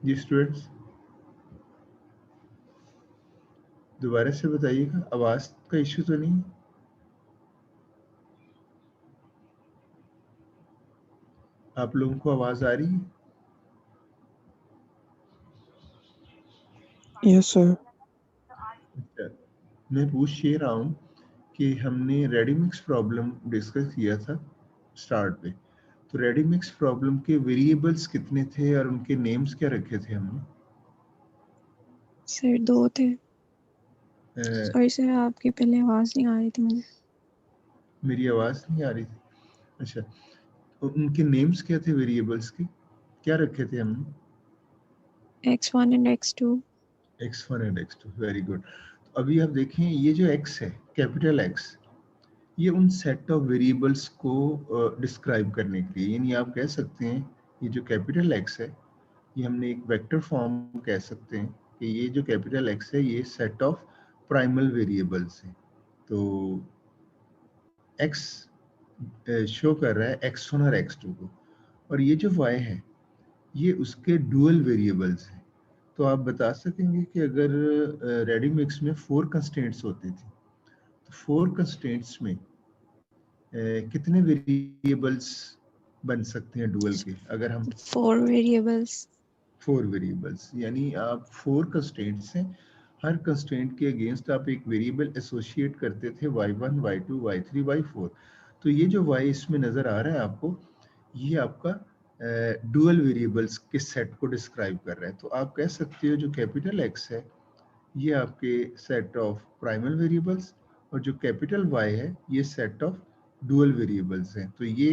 जी students, दोबारा से बताइएगा, आवाज का इश्यू तो नहीं? आप लोगों को आवाज आ रही है? Yes sir. अच्छा, मैं पूछ ये रहा हूँ कि हमने रेडीमिक्स प्रॉब्लम डिस्कस किया था स्टार्ट पे, तो रेडीमिक्स प्रॉब्लम के वेरिएबल्स कितने थे और उनके नेम्स क्या रखे थे हमने? सर 2 थे। अ, सॉरी सर, आपकी पहले आवाज नहीं आ रही थी मुझे। मेरी आवाज नहीं आ रही थी? अच्छा, तो उनके नेम्स क्या थे वेरिएबल्स के, क्या रखे थे हमने? X1 and X2। x1 and x2, very good. तो अभी आप देखें, ये जो x है, कैपिटल x, ये उन सेट ऑफ वेरिएबल्स को डिस्क्राइब करने के लिए, यानी आप कह सकते हैं ये जो कैपिटल x है, ये हमने एक वेक्टर फॉर्म कह सकते हैं कि ये जो कैपिटल x है ये सेट ऑफ प्राइमल वेरिएबल्स हैं। तो x शो कर रहा है x1 और x2 को, और ये जो y है ये उसके डुअल वेरिएबल्स हैं। तो आप बता सकेंगे कि अगर रेडी मिक्स में 4 कंस्ट्रेंट्स होती थी, तो 4 कंस्ट्रेंट्स में कितने वेरिएबल्स बन सकते हैं डुअल के, अगर हम 4 वेरिएबल्स। 4 वेरिएबल्स, यानी आप 4 कंस्ट्रेंट्स हैं, हर कंस्ट्रेंट के अगेंस्ट आप एक वेरिएबल एसोसिएट करते थे y1 y2 y3 y4। तो ये जो y इसमें नजर आ रहा है आपको, ये आपका डुअल वेरिएबल्स के सेट को डिस्क्राइब कर रहा है। तो आप कह सकते हो जो कैपिटल x है ये आपके सेट ऑफ प्राइमल वेरिएबल्स, और जो कैपिटल Y है ये सेट ऑफ डुअल वेरिएबल्स हैं। तो ये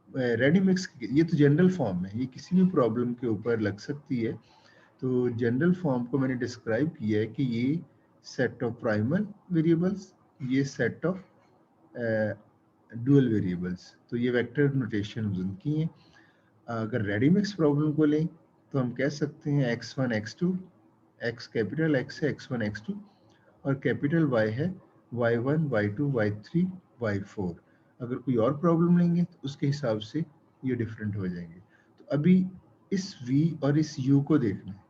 रेडी मिक्स, ये तो जनरल फॉर्म है, ये किसी भी प्रॉब्लम के ऊपर लग सकती है। तो जनरल फॉर्म को मैंने डिस्क्राइब किया है कि ये सेट ऑफ प्राइमल वेरिएबल्स, ये सेट ऑफ डुअल वेरिएबल्स। तो ये वेक्टर नोटेशन उनकी हैं। अगर रेडी मिक्स प्रॉब्लम को लें तो हम कह सकते हैं x1 x2, x capital x है x1 x2, और कैपिटल Y है y1 y2 y3 y4। अगर कोई और प्रॉब्लम लेंगे तो उसके हिसाब से ये डिफरेंट हो जाएंगे। तो अभी इस V और इस U को देखना है,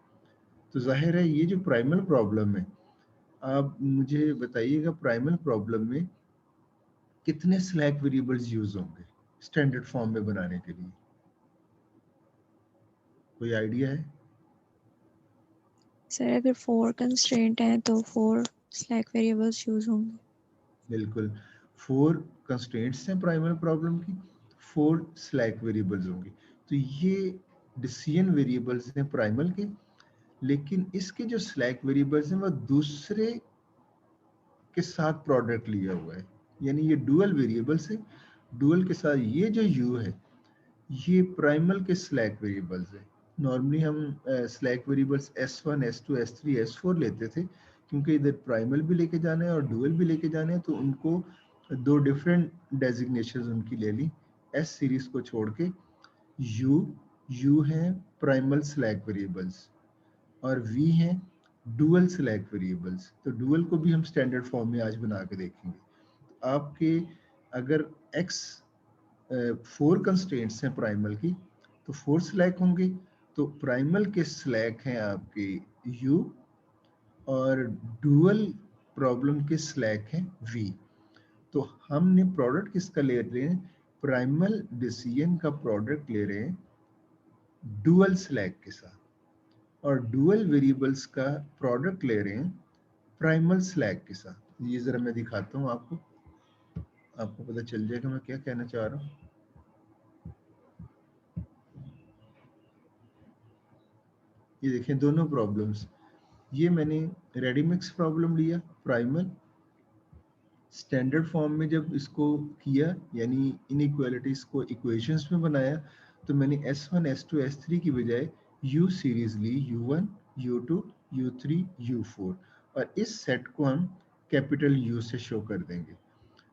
तो जाहिर है ये जो प्राइमल प्रॉब्लम है, आप मुझे बताइएगा प्राइमल प्रॉब्लम में कितने स्लैक वेरिएबल्स यूज होंगे स्टैंडर्ड फॉर्म में बनाने के लिए, कोई आइडिया है? सर अगर 4 कंस्ट्रेंट हैं तो 4 स्लैक वेरिएबल्स यूज होंगे। बिल्कुल, 4 कंस्ट्रेंट्स हैं प्राइमल प्रॉब्लम की, 4 स्लैक वेरिएबल्स होंगे। तो ये डिसीजन वेरिएबल्स हैं प्राइमल के, लेकिन इसके जो स्लैक वेरिएबल्स हैं वो दूसरे के साथ प्रोडक्ट लिया हुआ है, यानी ये डुअल वेरिएबल्स है। डुअल के साथ ये जो यू है ये प्राइमल के स्लैक वेरिएबल्स है। नॉर्मली हम slack variables s1 s2 s3 s4 लेते थे, क्योंकि इधर प्राइमल भी लेके जाना है और डुअल भी लेके जाना है, तो उनको दो डिफरेंट डेजिग्नेशंस उनकी ले ली। एस सीरीज को छोड़ के यू, यू है प्राइमल स्लैक वेरिएबल्स, और वी हैं डुअल स्लैक वेरिएबल्स। तो डुअल को भी हम स्टैंडर्ड फॉर्म में आज बना के देखेंगे। आपके अगर x 4 कंस्ट्रेंट्स हैं प्राइमल की, तो 4 स्लैक होंगे। तो प्राइमल के स्लैक हैं आपके u, और डुअल प्रॉब्लम के स्लैक हैं v। तो हमने प्रोडक्ट किसका ले रहे हैं, प्राइमल डिसीजन का प्रोडक्ट ले रहे हैं डुअल स्लैक के साथ, और डुअल वेरिएबल्स का प्रोडक्ट ले रहे हैं प्राइमल स्लैक के साथ। ये जरा मैं दिखाता हूँ आपको, आपको पता चल जाएगा मैं क्या कहना चाह रहा हूँ। ये देखें दोनों प्रॉब्लम्स, ये मैंने रेडीमिक्स प्रॉब्लम लिया प्राइमल, स्टैंडर्ड फॉर्म में जब इसको किया यानी इनइक्वालिटीज को इक्वेशंस में बनाया, तो मैंने s1 s2 s3 की बजाय u सीरीज ली, u1 u2 u3 u4, और इस सेट को हम कैपिटल U से शो कर देंगे।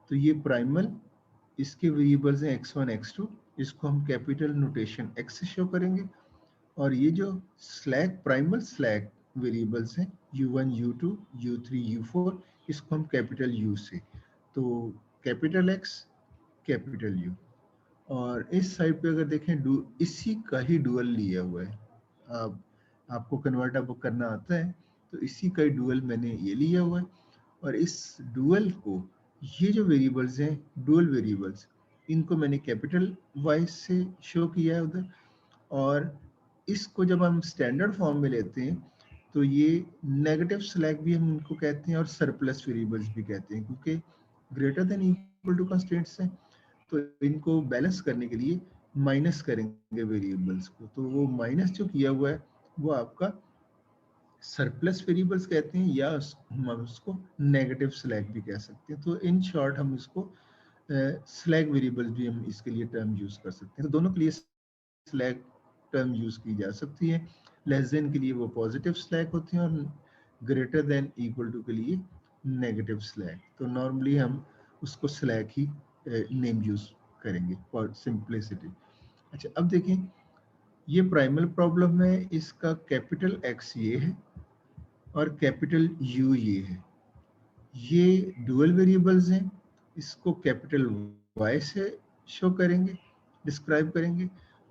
तो ये प्राइमल, इसके वेरिएबल्स हैं x1 x2, इसको हम कैपिटल नोटेशन x से शो करेंगे, और ये जो स्लैक प्राइमल स्लैक वेरिएबल्स हैं u1 u2 u3 u4, इसको हम कैपिटल U से, तो कैपिटल X कैपिटल U। और इस साइड पे अगर देखें इसी का ही डुअल लिया हुआ है, आपको कन्वर्ट अब करना आता है, तो इसी का डुअल मैंने ये लिया हुआ है। और इस डुअल को, ये जो वेरिएबल्स हैं डुअल वेरिएबल्स, इनको मैंने कैपिटल वाई से शो किया है उधर। और इसको जब हम स्टैंडर्ड फॉर्म में लेते हैं तो ये नेगेटिव स्लैक भी हम इनको कहते हैं और सरप्लस वेरिएबल्स भी कहते हैं, क्योंकि greater than equal to constraints हैं, तो इनको बैलेंस करने के लिए माइनस करेंगे वेरिएबल्स को। तो वो माइनस जो किया हुआ है वो आपका सरप्लस वेरिएबल्स कहते हैं, या हम उसको नेगेटिव स्लैक भी कह सकते हैं। तो इन शॉर्ट हम इसको स्लैक वेरिएबल्स भी हम इसके लिए टर्म यूज कर सकते हैं। तो दोनों के लिए स्लैक टर्म यूज की जा सकती है। लेस देन के लिए वो पॉजिटिव स्लैक होते हैं और ग्रेटर देन इक्वल टू के लिए नेगेटिव स्लैक। तो नॉर्मली हम उसको स्लैक ही नेम यूज करेंगे फॉर सिंप्लिसिटी। अच्छा, अब देखें, ये प्राइमल प्रॉब्लम है, इसका कैपिटल एक्स ये है और कैपिटल यू ये है। ये डुअल वेरिएबल्स हैं, इसको कैपिटल वाई से शो करेंगे, डिस्क्राइब करेंगे।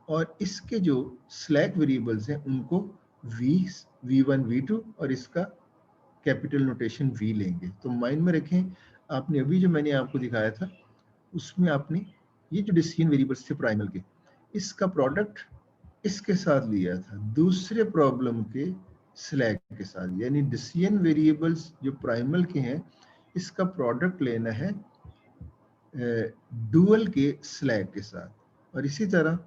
और इसके जो स्लैक वेरिएबल्स हैं उनको v1 v2 और इसका कैपिटल नोटेशन v लेंगे। तो माइंड में रखें, आपने अभी जो मैंने आपको दिखाया था उसमें आपने ये जो डिसीजन वेरिएबल्स थे प्राइमल के, इसका प्रोडक्ट इसके साथ लिया था दूसरे प्रॉब्लम के स्लैक के साथ, यानी डिसीजन वेरिएबल्स जो प्राइमल के हैं इसका प्रोडक्ट लेना है डुअल के स्लैक के साथ। और इसी तरह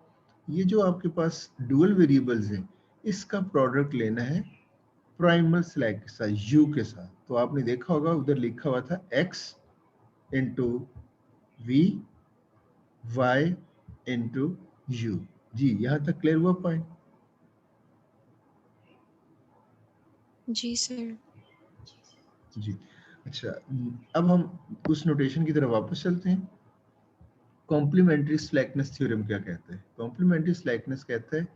ये जो आपके पास डुअल वेरिएबल्स हैं इसका प्रोडक्ट लेना है प्राइमल स्लैक के साथ, u के साथ। तो आपने देखा होगा उधर लिखा हुआ था x into v y into u. जी, यहाँ तक क्लियर हुआ पॉइंट? जी सर। जी, अच्छा, अब हम उस नोटेशन की तरफ वापस चलते हैं। कॉम्प्लीमेंट्री स्लैकनेस थ्योरम क्या कहता है? कॉम्प्लीमेंट्री स्लैकनेस कहता है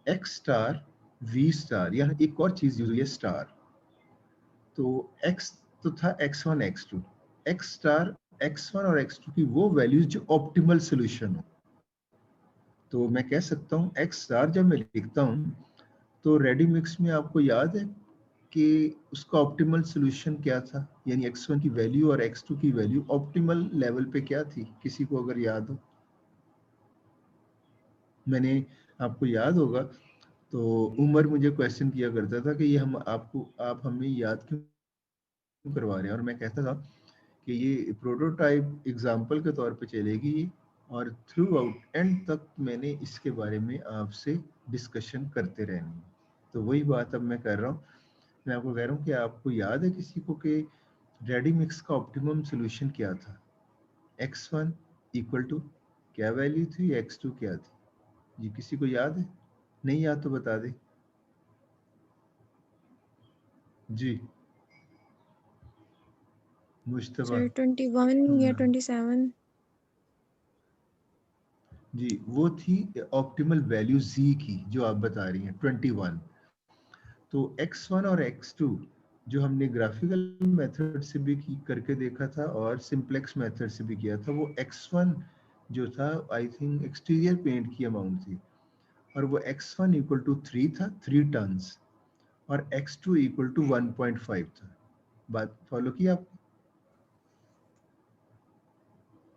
x स्टार v स्टार, यहाँ एक और चीज यूज हुई है स्टार। तो x तो था x1 x2, x star x1 और x2 की वो वैल्यूज जो ऑप्टिमल सोल्यूशन हो। तो मैं कह सकता हूँ x स्टार जब मैं लिखता हूँ तो रेडी मिक्स में आपको याद है कि उसका ऑप्टिमल सोल्यूशन क्या था, यानी x1 की वैल्यू और x2 की वैल्यू ऑप्टिमल लेवल पे क्या थी? किसी को अगर याद हो? मैंने, आपको याद होगा तो उमर मुझे क्वेश्चन किया करता था कि ये हम आपको, आप हमें याद क्यों करवा रहे हैं? और मैं कहता था कि ये प्रोटोटाइप एग्जाम्पल के तौर पे चलेगी और थ्रू आउट एंड तक मैंने इसके बारे में आपसे डिस्कशन करते रहनी है। तो वही बात अब मैं कर रहा हूँ। मैं आपको कह रहा हूँ कि आपको याद है किसी को कि रेडी मिक्स का ऑप्टिमम सोल्यूशन क्या था? x1 इक्वल टू क्या वैल्यू थी, x2 क्या थी? जी, किसी को याद है? नहीं याद तो बता दे। जी, मुश्तबा। सर 21 या 27। जी, वो थी ऑप्टिमल वैल्यू z की जो आप बता रही हैं 21। तो x1 और x2 जो हमने ग्राफिकल मेथड से भी करके देखा था और सिंप्लेक्स मेथड से भी किया था, वो x1 जो था आई थिंक एक्सटीरियर पेंट की अमाउंट थी और वो x1 इक्वल टू 3 था, 3 टन्स, और x2 इक्वल टू 1.5 था। बात फॉलो की आप?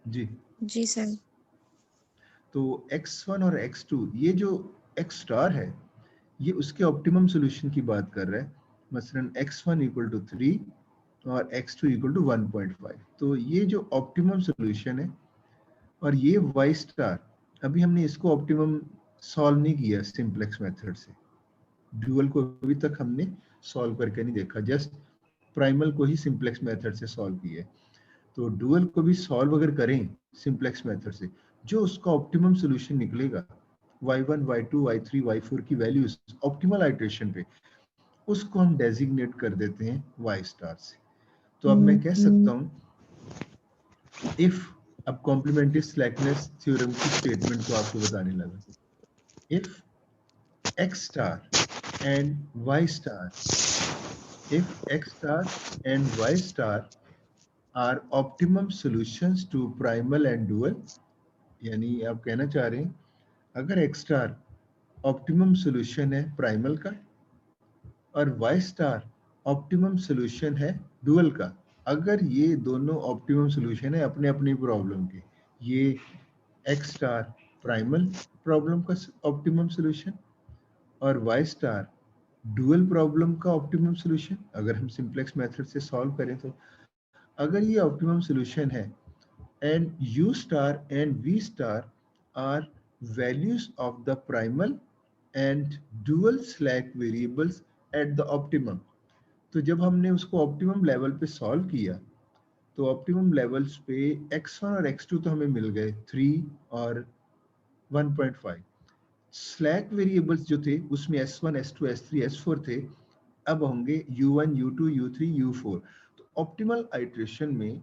जी, जी सर। तो x1 और x2, ये जो x स्टार है ये उसके ऑप्टिमम सॉल्यूशन की बात कर रहा है। मसलन x1 इक्वल टू 3 और x2 इक्वल टू 1.5। तो ये जो ऑप्टिमम सॉल्यूशन है, और ये y स्टार, अभी हमने इसको ऑप्टिमम सॉल्व नहीं किया सिंप्लेक्स मेथड से। ड्यूअल को अभी तक हमने सॉल्व करके नहीं देखा, जस्ट प्राइमल को ही सिंप्लेक्स मेथड से सॉल्व किया है। तो डुअल को भी सॉल्व अगर करें सिंप्लेक्स मेथड से, जो उसका ऑप्टिमम सॉल्यूशन निकलेगा y1 y2 y3 y4 की वैल्यूज ऑप्टिमल आइटरेशन पे, उसको हम डेजिग्नेट कर देते हैं y स्टार से। तो अब मैं कह सकता हूं, इफ, अब कॉम्प्लीमेंट्री स्लैकनेस थ्योरम की स्टेटमेंट को आपको बताने लगा, if x star and y star, if x star and y star are optimum solutions to primal and dual, यानी आप कहना चाह रहे हैं अगर x स्टार ऑप्टिमम सॉल्यूशन है प्राइमल का और वाई स्टार ऑप्टिमम सॉल्यूशन है डुअल का। अगर ये दोनों ऑप्टिमम सॉल्यूशन है अपने अपनी प्रॉब्लम के, ये एक्स स्टार प्राइमल प्रॉब्लम का ऑप्टिमम सॉल्यूशन और वाई स्टार डुअल प्रॉब्लम का ऑप्टिमम सॉल्यूशन, अगर हम सिंपलेक्स मेथड से सॉल्व करें तो अगर ये ऑप्टिमम सॉल्यूशन है and u star and v star are values of the primal and dual slack variables at the optimum। तो जब हमने उसको ऑप्टिमम लेवल पे सॉल्व किया तो ऑप्टिमम लेवल्स पे x1 और x2 तो हमें मिल गए 3 और 1.5। स्लैक वेरिएबल्स जो थे उसमें s1 s2 s3 s4 थे, अब होंगे u1 u2 u3 u4। तो ऑप्टिमल आइट्रेशन में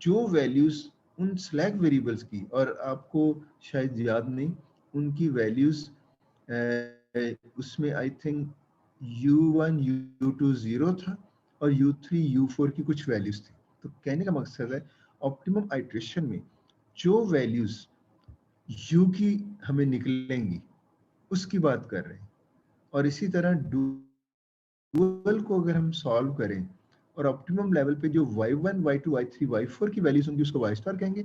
जो वैल्यूज उन स्लैक वेरिएबल्स की, और आपको शायद याद नहीं उनकी वैल्यूज, उसमें आई थिंक u1 u2 0 था और u3 u4 की कुछ वैल्यूज थी। तो कहने का मकसद है ऑप्टिमम आइट्रेशन में जो वैल्यूज u की हमें निकलेंगी उसकी बात कर रहे हैं। और इसी तरह डुअल को अगर हम सॉल्व करें और ऑप्टिमम लेवल पे जो y1 y2 y3 y4 की वैल्यूज होंगी उसको y स्टार कहेंगे।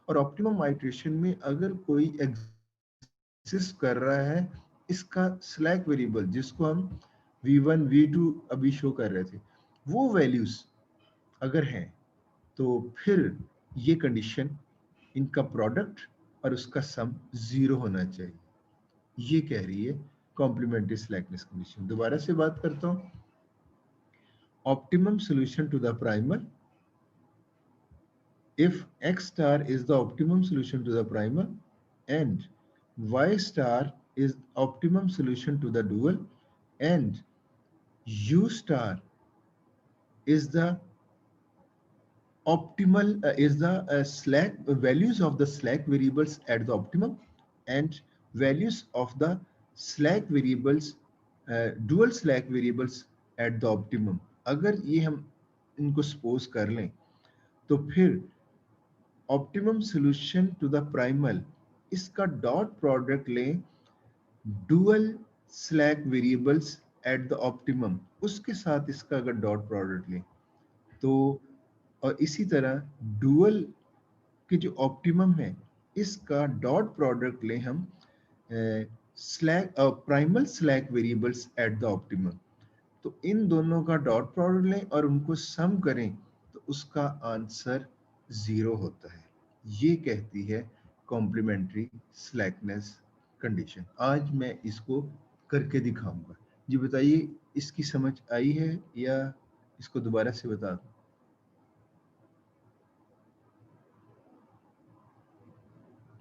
और ऑप्टिमम आइट्रेशन में अगर कोई एग्जिस्ट कर रहा है इसका स्लैक वेरिएबल जिसको हम v1 v2 अभी शो कर रहे थे, वो वैल्यूज अगर हैं तो फिर ये कंडीशन, इनका प्रोडक्ट और उसका सम 0 होना चाहिए। ये कह रही है कॉम्प्लीमेंट्री स्लैकनेस कंडीशन। दोबारा से बात करता हूँ, optimum solution to the primal, if x star is the optimum solution to the primal and y star is optimum solution to the dual and u star is the optimal is the slack values of the slack variables at the optimum and values of the slack variables dual slack variables at the optimum। अगर ये हम इनको suppose कर लें तो फिर optimum solution to the primal, इसका dot product लें dual slack variables at the optimum, उसके साथ इसका अगर डॉट प्रोडक्ट लें तो, और इसी तरह डुअल के जो ऑप्टिमम है इसका डॉट प्रोडक्ट लें हम slack primal slack variables at the optimum, तो इन दोनों का डॉट प्रोडक्ट लें और उनको सम करें तो उसका आंसर 0 होता है। ये कहती है कॉम्प्लीमेंट्री स्लैकनेस कंडीशन। आज मैं इसको करके दिखाऊंगा। जी बताइए, इसकी समझ आई है या इसको दोबारा से बता दूं?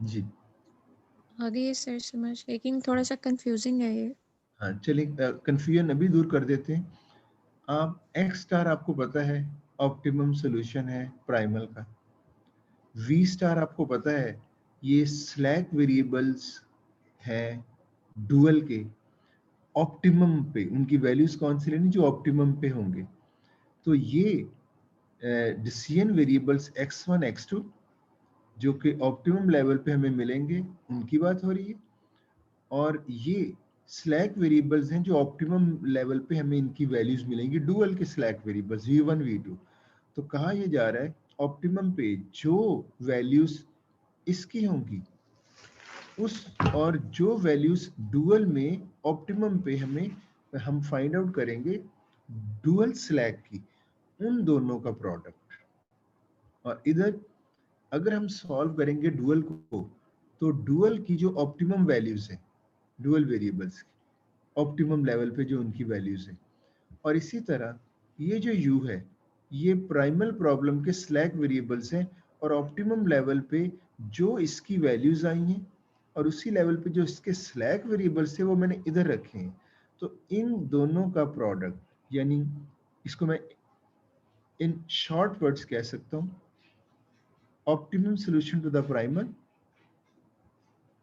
जी आ गई है सर समझ, लेकिन थोड़ा सा कंफ्यूजिंग है ये। हाँ, चलिए कंफ्यूजन अभी दूर कर देते हैं। आप एक्स स्टार आपको पता है ऑप्टिमम सॉल्यूशन है प्राइमल का, वी स्टार आपको पता है ये स्लैक वेरिएबल्स हैं डुअल के ऑप्टिमम पे, उनकी वैल्यूज कौन सी लेनी जो ऑप्टिमम पे होंगे। तो ये डिसीजन वेरिएबल्स x1 x2 जो कि ऑप्टिमम लेवल पे हमें मिलेंगे उनकी बात हो रही है, और ये स्लैक वेरिएबल्स हैं जो ऑप्टिमम लेवल पे हमें इनकी वैल्यूज मिलेंगी डुअल के स्लैक वेरिएबल्स v1 v2। तो कहा यह जा रहा है ऑप्टिमम पे जो वैल्यूज इसकी होंगी उस, और जो वैल्यूज डुअल में ऑप्टिमम पे हम फाइंड आउट करेंगे डुअल स्लैक की, उन दोनों का प्रोडक्ट। और इधर अगर हम सॉल्व करेंगे डुअल को तो डुअल की जो ऑप्टिमम वैल्यूज हैं डुअल वेरिएबल्स की ऑप्टिमम लेवल पे जो उनकी वैल्यूज हैं, और इसी तरह ये जो u है ये प्राइमल प्रॉब्लम के स्लैक वेरिएबल्स हैं और ऑप्टिमम लेवल पे जो इसकी वैल्यूज आई हैं और उसी लेवल पे जो इसके स्लैक वेरिएबल्स थे वो मैंने इधर रखे हैं। तो इन दोनों का प्रोडक्ट, यानी इसको मैं इन शॉर्ट वर्ड्स कह सकता हूँ optimum solution to the primal,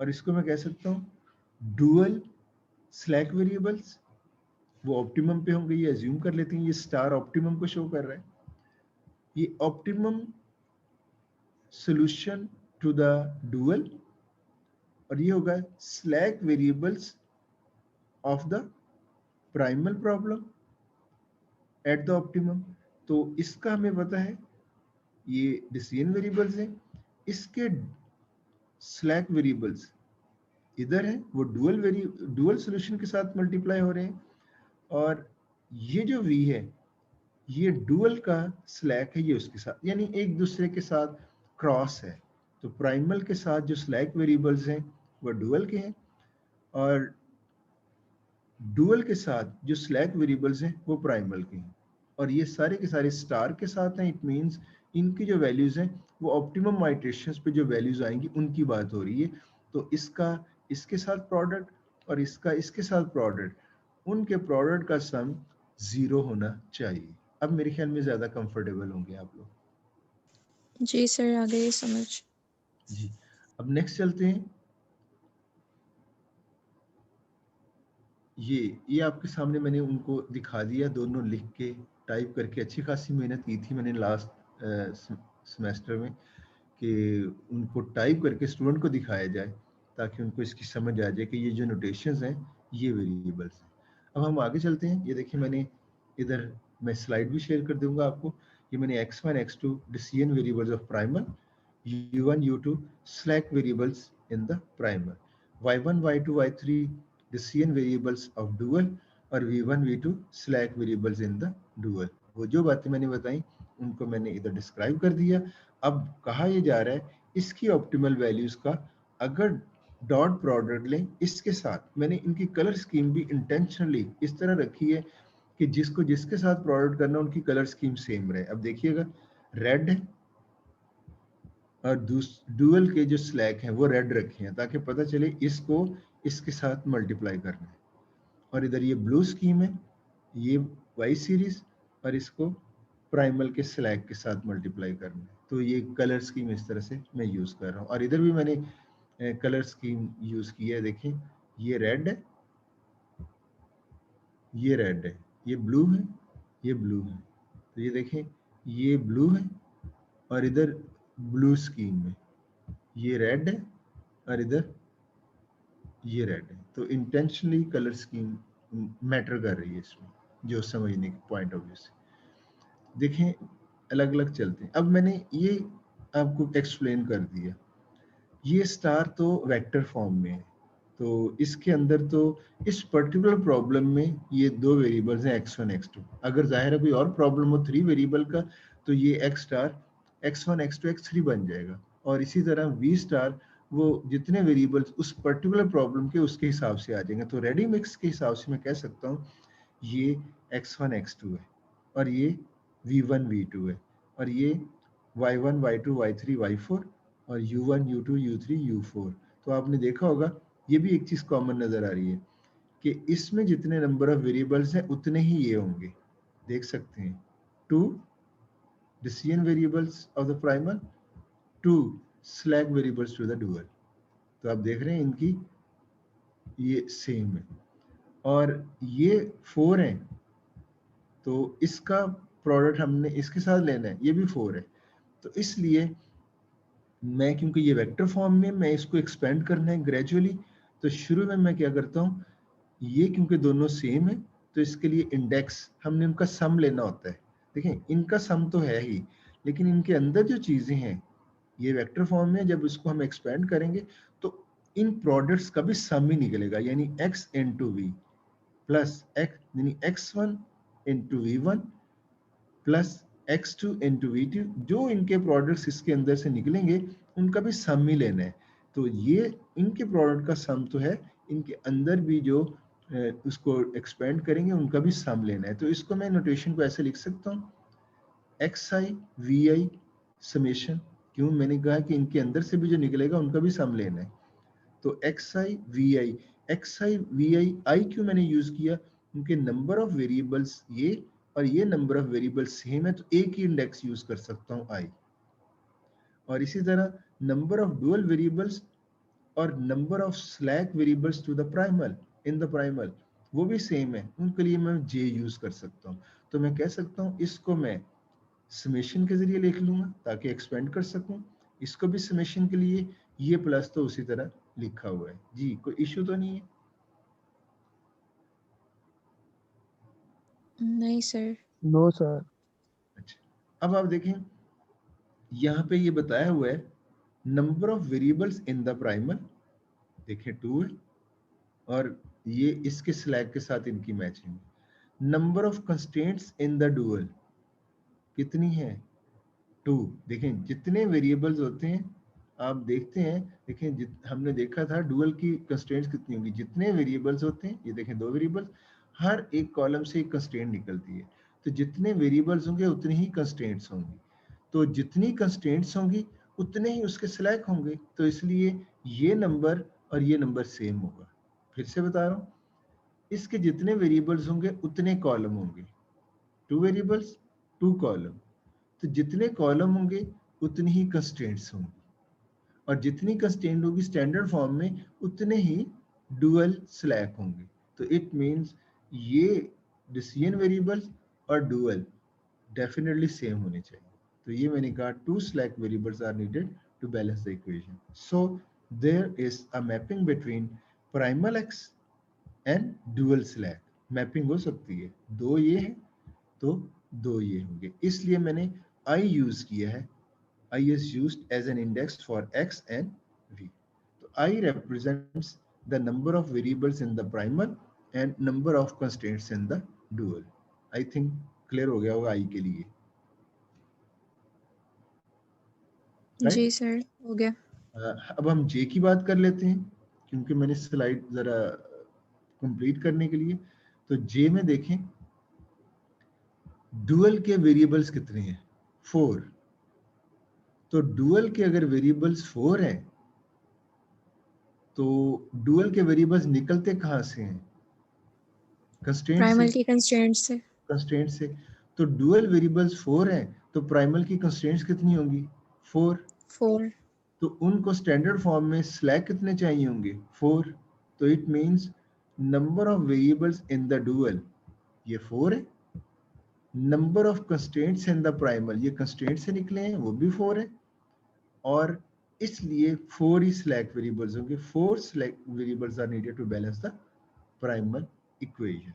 और इसको मैं कह सकता हूँ डुअल स्लैक वेरिएबल्स, वो ऑप्टिमम पे होंगे, ये अज्यूम कर लेते हैं, ये स्टार ऑप्टिमम को शो कर रहा है। ये optimum solution to the dual और ये होगा slack variables of the primal problem at the optimum. तो इसका हमें पता है ये डिसीजन वेरिएबल्स हैं, इसके स्लैक वेरिएबल्स इधर है, वो डुअल सॉल्यूशन के साथ मल्टीप्लाई हो रहे हैं, और ये जो v है ये डुअल का स्लैक है, ये उसके साथ यानी एक दूसरे के साथ क्रॉस है। तो प्राइमल के साथ जो स्लैक वेरिएबल्स हैं वो डुअल के हैं, और डुअल के साथ जो स्लैक वेरिएबल्स हैं वो प्राइमल के हैं, और ये सारे के सारे स्टार के साथ हैं। इट मींस इनकी जो वैल्यूज हैं वो ऑप्टिमम आइट्रेशंस पे जो वैल्यूज आएंगी उनकी बात हो रही है। तो इसका इसके साथ प्रोडक्ट और इसका इसके साथ प्रोडक्ट, उनके प्रोडक्ट का सम 0 होना चाहिए। अब मेरे ख्याल में ज्यादा कंफर्टेबल होंगे आप लोग। जी सर, आ गई समझ। जी, अब नेक्स्ट चलते हैं। ये आपके सामने मैंने उनको दिखा दिया, दोनों लिख के टाइप करके। अच्छी खासी मेहनत की थी मैंने लास्ट सेमेस्टर में कि उनको टाइप करके स्टूडेंट को दिखाया जाए, ताकि उनको इसकी समझ आ जाए कि ये जो नोटेशंस हैं ये वेरिएबल्स हैं। अब हम आगे चलते हैं। ये देखिए मैंने इधर, मैं स्लाइड भी शेयर कर दूंगा आपको। ये मैंने x1 x2 decision variables of primal, u1 u2 slack variables in the primer, y1 y2 y3 decision variables of dual, और v1 v2 slack variables in the dual। वो जो बातें मैंने बताई उनको मैंने इधर डिस्क्राइब कर दिया। अब कहा ये जा रहा है इसकी ऑप्टिमल वैल्यूज का अगर डॉट प्रोडक्ट लें इसके साथ, मैंने इनकी कलर स्कीम भी इंटेंशनली इस तरह रखी है कि जिसको जिसके साथ प्रोडक्ट करना उनकी कलर स्कीम सेम रहे। अब देखिएगा रेड है और डुअल के जो स्लैक हैं वो रेड रखे हैं, ताकि पता चले इसको इसके साथ मल्टीप्लाई करना है। और इधर ये ब्लू स्कीम है, ये वाई सीरीज, और इसको प्राइमल के स्लैक के साथ मल्टीप्लाई करना है। तो ये कलर स्कीम इस तरह से मैं यूज कर रहा हूँ, और इधर भी मैंने कलर स्कीम यूज की है। देखें ये रेड है, ये रेड है, ये ब्लू है, ये ब्लू है। तो ये देखें ये ब्लू है, और इधर ब्लू स्कीम में ये रेड है, और इधर ये रेड है। तो इंटेंशनली कलर स्कीम मैटर कर रही है इसमें, जो समझने के पॉइंट ऑफ व्यू से। देखें अलग अलग चलते हैं। अब मैंने ये आपको एक्सप्लेन कर दिया। ये स्टार तो वेक्टर फॉर्म में है, तो इसके अंदर तो इस पर्टिकुलर प्रॉब्लम में ये दो वेरिएबल्स हैं x1 x2। अगर जाहिर है कोई और प्रॉब्लम हो 3 वेरिएबल का, तो ये x star x1 x2 x3 बन जाएगा। और इसी तरह v स्टार वो जितने वेरिएबल्स उस पर्टिकुलर प्रॉब्लम के उसके हिसाब से आ जाएंगे। तो रेडी मिक्स के हिसाब से मैं कह सकता हूँ ये x1 x2 है, और ये v1 v2 है, और ये y1 y2 y3 y4, और u1 u2 u3 u4। तो आपने देखा होगा ये भी एक चीज कॉमन नजर आ रही है कि इसमें जितने नंबर ऑफ वेरिएबल्स हैं उतने ही ये होंगे। देख सकते हैं 2 decision variables of the primal, 2 slack variables to the dual। तो आप देख रहे हैं इनकी ये सेम है, और ये 4 है, तो इसका प्रोडक्ट हमने इसके साथ लेना है, ये भी 4 है। तो इसलिए मैं, क्योंकि ये वेक्टर फॉर्म में मैं इसको एक्सपेंड करना है ग्रेजुअली, तो शुरू में मैं क्या करता हूँ, ये क्योंकि दोनों सेम है तो इसके लिए इंडेक्स हमने उनका सम लेना होता है। देखें इनका सम तो है ही, लेकिन इनके अंदर जो चीजें हैं ये वेक्टर फॉर्म में, जब इसको हम एक्सपेंड करेंगे तो इन प्रोडक्ट्स का भी सम ही निकलेगा, यानी x into v plus x, यानी x1 इंटू वी1 प्लस x2 इंटू वी2। जो इनके प्रोडक्ट्स इसके अंदर से निकलेंगे उनका भी सम ही लेना है। तो ये इनके प्रोडक्ट का सम तो है, इनके अंदर भी जो उसको एक्सपेंड करेंगे उनका भी सम लेना है। तो इसको मैं नोटेशन को ऐसे लिख सकता हूँ xi vi समेशन। क्यों मैंने कहा कि इनके अंदर से भी जो निकलेगा उनका भी सम लेना है। तो xi vi आई क्यों मैंने यूज किया, उनके नंबर ऑफ वेरिएबल्स ये और ये नंबर ऑफ वेरिएबल्स सेम है, तो एक ही इंडेक्स यूज कर सकता हूँ i। और इसी तरह नंबर ऑफ डुअल वेरिएबल्स और number of slack variables to the primal in the primal वो भी सेम है, उनके लिए मैं j यूज कर सकता हूँ। तो मैं कह सकता हूँ इसको मैं समेशन के जरिए लिख लूंगा ताकि एक्सपेंड कर सकूं, इसको भी समेशन के लिए ये प्लस तो उसी तरह लिखा हुआ है। जी कोई इश्यू तो नहीं है। नहीं सर। No sir. अच्छा, अब आप देखें यहाँ पे ये बताया हुआ है number of variables in the primal, देखें 2 है, और ये इसके स्लैग के साथ इनकी matching. Number of constraints in the dual कितनी है? 2। देखें जितने वेरिएबल्स होते हैं आप देखते हैं, देखें हमने देखा था डुअल की कंस्ट्रेंट्स कितनी होंगी, जितने वेरिएबल्स होते हैं, ये देखें 2 वेरिएबल्स, हर एक कॉलम से एक कंस्ट्रेंट निकलती है, तो जितने वेरिएबल्स होंगे उतनी ही कंस्ट्रेंट्स होंगी, तो जितनी कंस्ट्रेंट्स होंगी उतने ही उसके स्लैक होंगे, तो इसलिए ये नंबर और ये नंबर सेम होगा। फिर से बता रहा हूँ, इसके जितने वेरिएबल्स होंगे उतने कॉलम होंगे, 2 वेरिएबल्स 2 कॉलम, तो जितने कॉलम होंगे उतनी ही कंस्ट्रेंट्स होंगी, और जितनी कंस्ट्रेंट होगी स्टैंडर्ड फॉर्म में उतने ही डुअल स्लैक होंगे। तो इट मींस ये डिसीजन वेरिएबल्स और डुअल डेफिनेटली सेम होने चाहिए। तो ये मैंने कहा 2 slack variables are needed to balance the equation. So there is a mapping between primal X and dual slack. Mapping हो सकती है, 2 ये है तो 2 ये होंगे, इसलिए मैंने I यूज किया है। I is used as an index for x and v. So I represents the number of variables in the primal and number of constraints in the dual. I think clear हो गया होगा I के लिए, right? जी sir, हो गया। अब हम J की बात कर लेते हैं, क्योंकि मैंने स्लाइड जरा कंप्लीट करने के लिए। तो J में देखें डुअल के वेरिएबल्स कितने हैं? 4। तो डुअल के अगर वेरिएबल्स 4 हैं तो डुअल के वेरिएबल्स निकलते कहाँ से हैं? कंस्ट्रेंट से। प्राइमल की कंस्ट्रेंट से। कंस्ट्रेंट से। तो डुअल वेरिएबल्स 4 हैं तो प्राइमल की कंस्ट्रेंट्स कितनी होंगी? 4। 4। तो उनको स्टैंडर्ड फॉर्म में स्लैक कितने चाहिए होंगे? 4। तो it means number of variables in the dual ये 4 है, number of constraints in the primal ये कंस्ट्रेंट से निकले हैं वो भी 4 है, और इसलिए 4 ही स्लैक वेरिएबल्स होंगे। 4 slack variables are needed to balance the primal equation.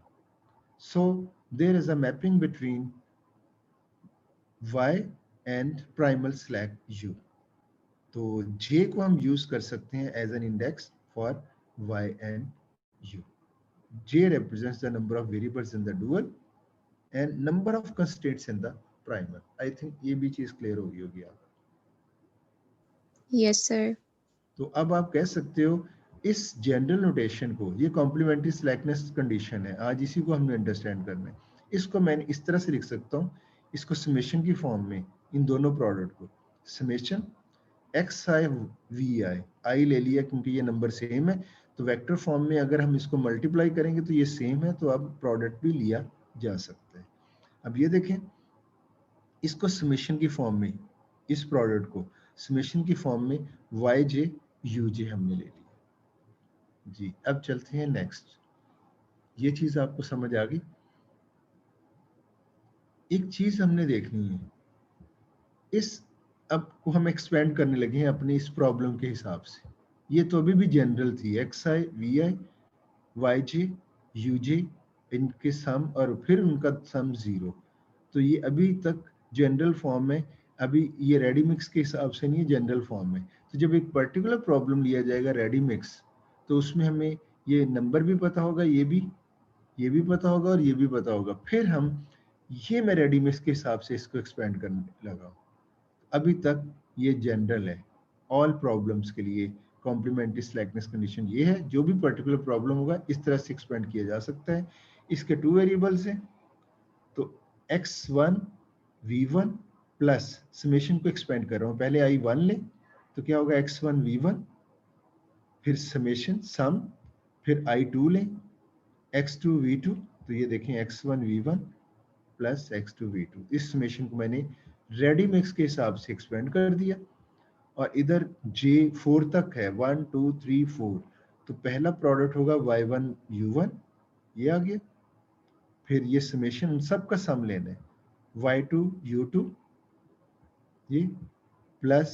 So there is a mapping between y and primal slack u. तो j को हम यूज कर सकते हैं as an index for y and u. j represents the number of variables in the dual and number of constraints in the primal. I think ये भी चीज clear होगी आप। Yes sir. तो अब आप कह सकते हो इस जनरल नोटेशन को, ये कॉम्प्लीमेंट्री स्लैकनेस कंडीशन है, आज इसी को हमने अंडरस्टैंड करना है। इसको मैंने इस तरह से लिख सकता हूँ, इसको समेशन की फॉर्म में, इन दोनों प्रोडक्ट को समेशन एक्स आई वी आई ले लिया क्योंकि ये नंबर सेम है, तो वेक्टर फॉर्म में अगर हम इसको मल्टीप्लाई करेंगे तो ये सेम है, तो अब प्रोडक्ट भी लिया जा सकता है। अब ये देखें इसको समेशन की फॉर्म में, इस प्रोडक्ट को समेशन की फॉर्म में वाई जे यू जे हमने ले लिया जी। अब चलते हैं नेक्स्ट, ये चीज आपको समझ आ गई। एक चीज हमने देखनी है, इस अब को हम एक्सपेंड करने लगे हैं अपनी इस प्रॉब्लम के हिसाब से। ये तो अभी भी जनरल थी, x i v i y j u j, इनके सम और फिर उनका सम 0, तो ये अभी तक जनरल फॉर्म है, अभी ये रेडी मिक्स के हिसाब से नहीं है, जनरल फॉर्म है। तो जब एक पर्टिकुलर प्रॉब्लम लिया जाएगा रेडी मिक्स, तो उसमें हमें ये नंबर भी पता होगा, ये भी पता होगा और ये भी पता होगा, फिर हम ये मैं रेडी मिक्स के हिसाब से इसको एक्सपेंड करने लगा। अभी तक ये जनरल है, ऑल प्रॉब्लम्स के लिए कॉम्प्लीमेंट्री स्लैकनेस कंडीशन ये है, जो भी पर्टिकुलर प्रॉब्लम होगा इस तरह से एक्सपेंड किया जा सकता है। इसके 2 वेरिएबल्स हैं, तो x1 v1 प्लस समेशन को एक्सपेंड कर रहा हूँ, पहले i1 लें तो क्या होगा x1 v1, फिर समेशन सम, फिर i2 लें x2 v2, तो ये देखें x1 v1 plus x2 v2, इस समेशन को मैंने रेडी मिक्स के हिसाब से एक्सपेंड कर दिया। और इधर j 4 तक है, 1 2 3 4, तो पहला प्रोडक्ट होगा y1 u1, ये आ गया। फिर ये समेशन सबका सम लेना है, y2 u2 ये plus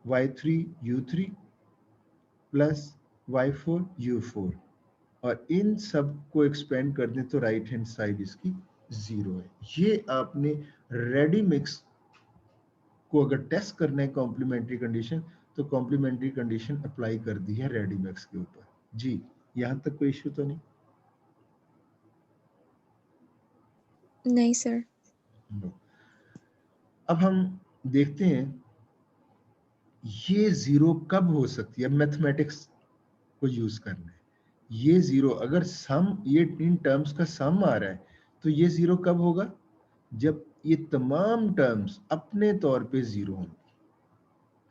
y3 u3 plus y4 u4, और इन सब को एक्सपेंड कर दें तो राइट हैंड साइड इसकी जीरो है। ये आपने रेडी मिक्स को अगर टेस्ट करना है कॉम्प्लीमेंट्री कंडीशन, तो कॉम्प्लीमेंट्री कंडीशन अप्लाई कर दी है रेडी मिक्स के ऊपर। जी, यहां तक कोई इश्यू तो नहीं? नहीं सर। No. अब हम देखते हैं ये जीरो कब हो सकती है। मैथमेटिक्स को यूज करना है। ये जीरो अगर सम, ये इन टर्म्स का सम आ रहा है, तो ये जीरो कब होगा? जब ये तमाम टर्म्स अपने तौर पे जीरो होंगे।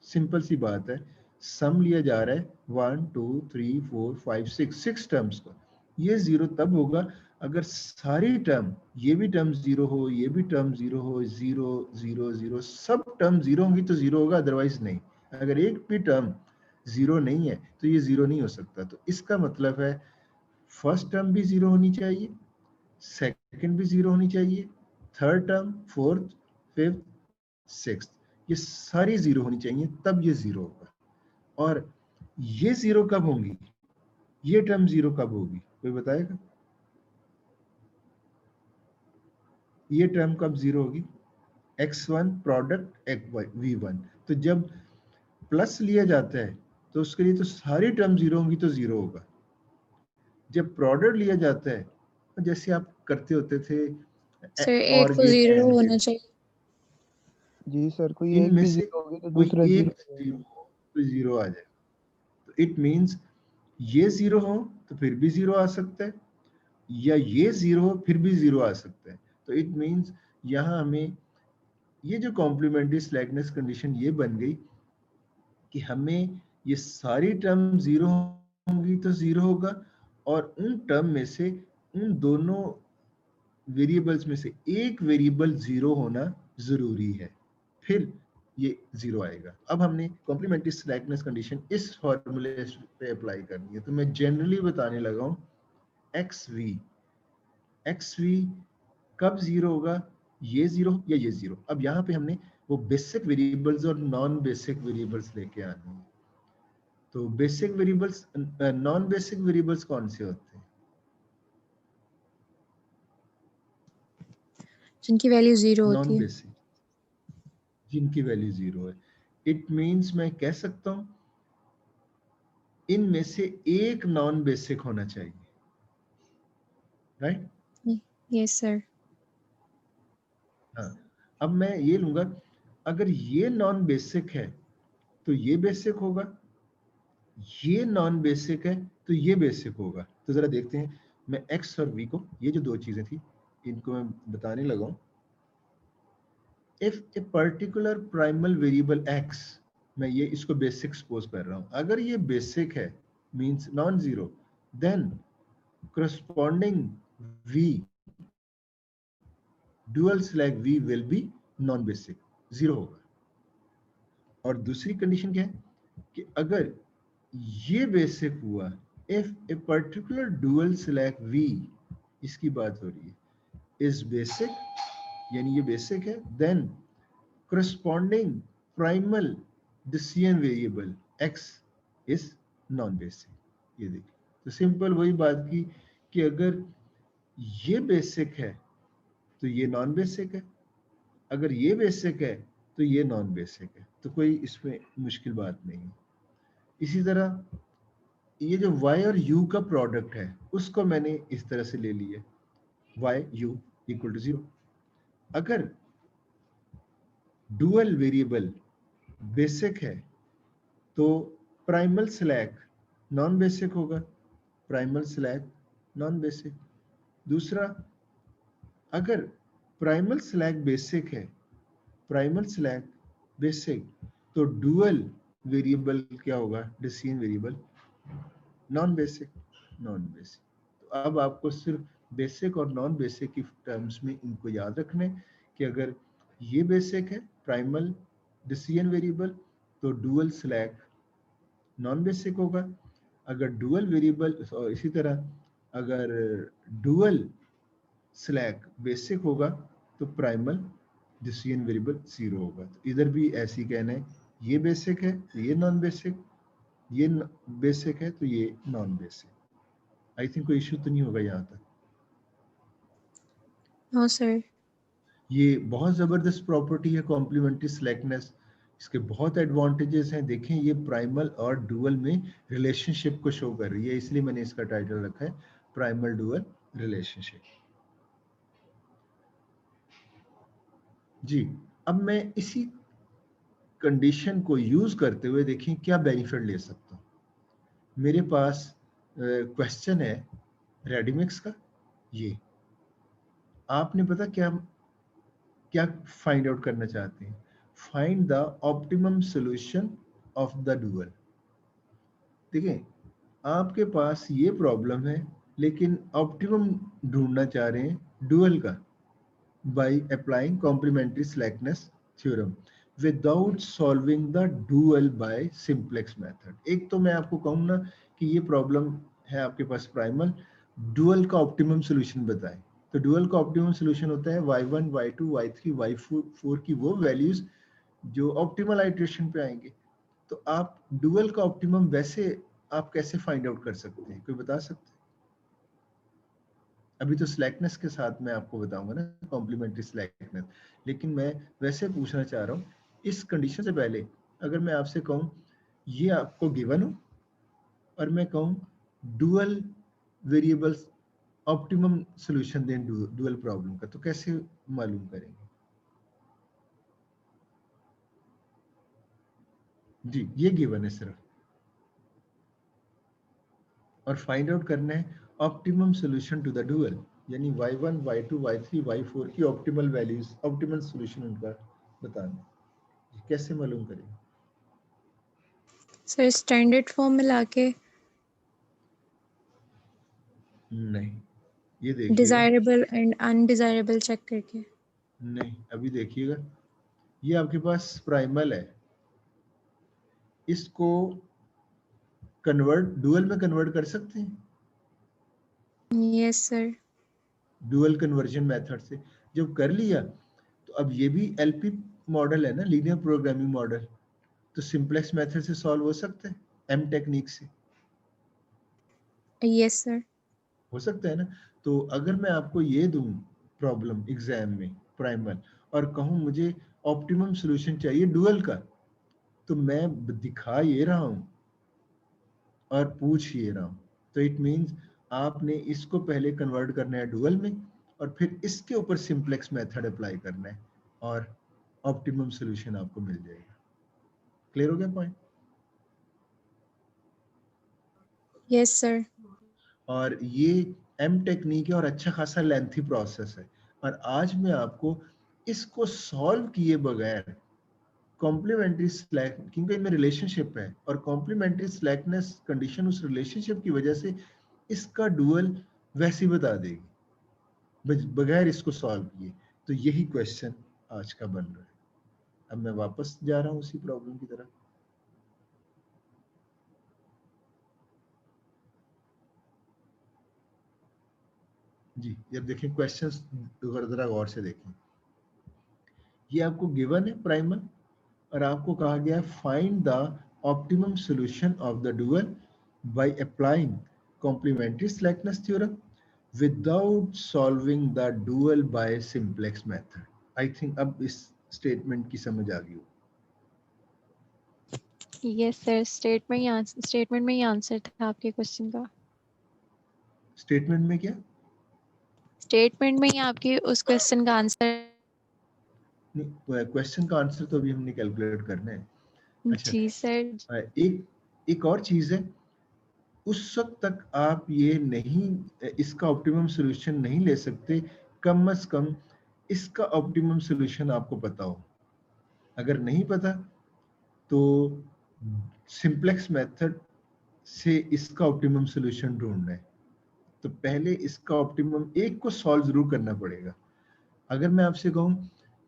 सिंपल सी बात है, सम लिया जा रहा है 1 2 3 4 5 6 टर्म्स का। ये जीरो तब होगा अगर सारी टर्म, ये भी टर्म जीरो हो, ये भी टर्म जीरो हो, जीरो जीरो जीरो, सब टर्म जीरो होंगी तो जीरो होगा, अदरवाइज नहीं। अगर एक भी टर्म जीरो नहीं है तो ये जीरो नहीं हो सकता। तो इसका मतलब है फर्स्ट टर्म भी जीरो होनी चाहिए, सेकंड भी जीरो होनी चाहिए, third term, fourth, fifth, sixth, ये सारी जीरो होनी चाहिए, तब ये जीरो होगा। और ये जीरो कब होंगी? ये टर्म जीरो कब होगी, कोई बताएगा? ये टर्म कब जीरो होगी? x1 product v1। तो जब प्लस लिया जाता है तो उसके लिए तो सारी टर्म जीरो होंगी तो जीरो होगा। जब प्रोडक्ट लिया जाता है, जैसे आप करते होते थे सर एक और को गेट जीरो एंड होना गेट, चाहिए। जी सर, कोई एक इनमें भी से जीरो होगी तो कोई दूसरा एक जीरो हो जीरो जाएगा। हो तो जीरो आ जाए। तो इट मींस ये जीरो हो तो फिर भी जीरो आ सकता है, या ये जीरो हो फिर भी जीरो आ सकता है। तो इट मींस यहाँ हमें ये जो कॉम्प्लीमेंट्री स्लैकनेस कंडीशन ये बन गई कि हमें ये सारी टर्म जीरो होंगी तो जीरो होगा, और उन टर्म में से उन दोनों वेरिएबल्स में से एक वेरिएबल जीरो होना जरूरी है, फिर ये जीरो आएगा। अब हमने कॉम्प्लीमेंट्री स्लैकनेस कंडीशन इस फॉर्मूले पे अप्लाई करनी है। तो मैं जनरली बताने लगा हूं एक्स वी कब जीरो होगा? ये जीरो या ये जीरो। अब यहाँ पे हमने वो बेसिक वेरिएबल्स और नॉन बेसिक वेरिएबल्स लेके आने हैं। तो basic variables, non basic variables कौन से होते हैं? जिनकी वैल्यू जीरो नॉन होती है। बेसिक, जिनकी वैल्यू जीरो है। इट मींस मैं कह सकता हूं इनमें से एक नॉन बेसिक होना चाहिए, राइट? Yes sir. हाँ, अब मैं ये लूंगा, अगर ये नॉन बेसिक है तो ये बेसिक होगा, ये नॉन बेसिक है तो ये बेसिक होगा। तो जरा देखते हैं, मैं एक्स और वी को, ये जो दो चीजें थी इनको मैं बताने लगा हूं। If a particular primal variable x, मैं ये इसको बेसिक सपोज कर रहा हूं, अगर ये बेसिक है means non zero, then corresponding v dual slash v will be non basic, जीरो होगा। और दूसरी कंडीशन क्या है कि अगर ये बेसिक हुआ, if a particular dual slack v, इसकी बात हो रही है, इज बेसिक, यानी ये बेसिक है, then corresponding primal decision variable x is non basic। ये देखिए, तो सिंपल वही बात की कि अगर ये बेसिक है तो ये नॉन बेसिक है, अगर ये बेसिक है तो ये नॉन बेसिक है। तो कोई इसमें मुश्किल बात नहीं है। इसी तरह ये जो y और u का प्रोडक्ट है उसको मैंने इस तरह से ले लिया, y u equal to zero. अगर डुअल वेरिएबल बेसिक है तो प्राइमल स्लैक नॉन बेसिक होगा, प्राइमल स्लैक नॉन बेसिक। दूसरा, अगर प्राइमल स्लैक बेसिक है, प्राइमल स्लैक बेसिक, तो डुअल वेरिएबल क्या होगा? Decision variable non basic, non basic. तो अब आपको सिर्फ बेसिक और नॉन बेसिक की टर्म्स में इनको याद रखने कि अगर ये बेसिक है प्राइमल डिसीजन वेरिएबल, तो डुअल स्लैक नॉन बेसिक होगा। अगर डुअल वेरिएबल, और इसी तरह अगर डुअल स्लैक बेसिक होगा तो प्राइमल डिसीजन वेरिएबल जीरो होगा। तो इधर भी ऐसी कहना है, ये बेसिक है तो ये नॉन बेसिक, ये बेसिक है तो ये नॉन बेसिक। आई थिंक कोई इश्यू तो नहीं होगा यहाँ तक। No sir. ये बहुत ज़बरदस्त प्रॉपर्टी है कॉम्प्लीमेंट्री सिलेक्टनेस। इसके बहुत एडवांटेजेस हैं। देखें ये प्राइमल और डुअल में रिलेशनशिप को शो कर रही है, इसलिए मैंने इसका टाइटल रखा है प्राइमल डुअल रिलेशनशिप। जी, अब मैं इसी कंडीशन को यूज करते हुए देखें क्या बेनिफिट ले सकता हूँ। मेरे पास क्वेश्चन है रेडिमिक्स का। ये आपने पता क्या क्या फाइंड आउट करना चाहते हैं? Find the optimum solution of the dual. देखिए आपके पास ये प्रॉब्लम है, लेकिन ऑप्टिमम ढूंढना चाह रहे हैं डुअल का by applying complementary slackness theorem without solving the dual by simplex method। एक तो मैं आपको कहूँ ना कि ये प्रॉब्लम है आपके पास प्राइमल, डुअल का ऑप्टिमम सॉल्यूशन बताएं। तो डुअल का ऑप्टिमम सॉल्यूशन होता है y1 y2 y3 y4 की वो वैल्यूज जो ऑप्टिमल आइटरेशन पे आएंगे। तो आप डुअल का ऑप्टिमम वैसे आप कैसे फाइंड आउट कर सकते हैं, कोई बता सकते हैं? अभी तो स्लैकनेस के साथ मैं आपको बताऊंगा ना कॉम्प्लीमेंट्री स्लैकनेस, लेकिन मैं वैसे पूछना चाह रहा हूँ इस कंडीशन से पहले अगर मैं आपसे कहूँ ये आपको गिवन हो और मैं कहूँ डुअल वेरिएबल्स ऑप्टिमम सॉल्यूशन दें डुअल प्रॉब्लम का, तो कैसे मालूम करेंगे? जी ये गिवन है सिर्फ, और फाइंड आउट करना है optimum solution to the dual, यानी y1 y2 y3 y4 की ऑप्टिमल वैल्यूज, ऑप्टिमल सॉल्यूशन उनका बताना। कैसे मालूम करेंगे? सर स्टैंडर्ड फॉर्म में लाके नहीं, ये देखिएगा। डिजायरेबल एंड अनडिजायरेबल चेक करके। नहीं, अभी देखिएगा, ये आपके पास प्राइमल है, इसको कन्वर्ट डुअल में कन्वर्ट कर सकते हैं yes sir. Dual conversion method से। जब कर लिया तो अब ये भी एलपी मॉडल है ना, लीनियर प्रोग्रामिंग मॉडल, तो सिंपलेक्स मेथड से सॉल्व हो सकता है, एम टेक्निक से यस सर। हो सकता है ना। तो अगर मैं आपको ये दूं प्रॉब्लम एग्जाम में प्राइमल और कहूं मुझे ऑप्टिमम सॉल्यूशन चाहिए डुअल का, तो मैं दिखा ये रहा हूं और पूछ ये रहा हूँ, तो इट मीन्स आपने इसको पहले कन्वर्ट करना है डुअल में और फिर इसके ऊपर सिंपलेक्स मेथड अप्लाई करना है और ऑप्टिमम सॉल्यूशन आपको मिल जाएगा। क्लियर हो गया पॉइंट? Yes sir. और ये एम टेक्निक है और अच्छा खासा लेंथी प्रोसेस है, और आज मैं आपको इसको सॉल्व किए बगैर कॉम्प्लीमेंट्री स्लैक, क्योंकि इनमें रिलेशनशिप है और कॉम्प्लीमेंट्री स्लैकनेस कंडीशन उस रिलेशनशिप की वजह से इसका डुअल वैसे ही बता देगी बगैर इसको सॉल्व किए। तो यही क्वेश्चन आज का बन रहा है। अब मैं वापस जा रहा हूँ उसी प्रॉब्लम की तरफ। जी जब देखें क्वेश्चंस जरा गौर से देखें, ये आपको गिवन है प्राइमल और आपको कहा गया है find the optimum solution of the dual by applying complementary slackness theorem without solving the dual by simplex method. I think अब इस स्टेटमेंट की समझ आ गई हो। Yes sir. स्टेटमेंट में ही आंसर था आपके क्वेश्चन का। स्टेटमेंट में क्या? स्टेटमेंट में ही आपके उस क्वेश्चन का आंसर। नहीं, क्वेश्चन का आंसर तो अभी हमने कैलकुलेट करना है। अच्छा, जी सर। एक और चीज है, उस वक्त तक आप ये नहीं, इसका ऑप्टिमम सॉल्यूशन नहीं ले सकते कम से कम इसका ऑप्टिमम सॉल्यूशन आपको पता हो। अगर नहीं पता तो सिंपलेक्स मेथड से इसका ऑप्टिमम सॉल्यूशन ढूंढना है। तो पहले इसका ऑप्टिमम एक को सॉल्व जरूर करना पड़ेगा। अगर मैं आपसे कहूं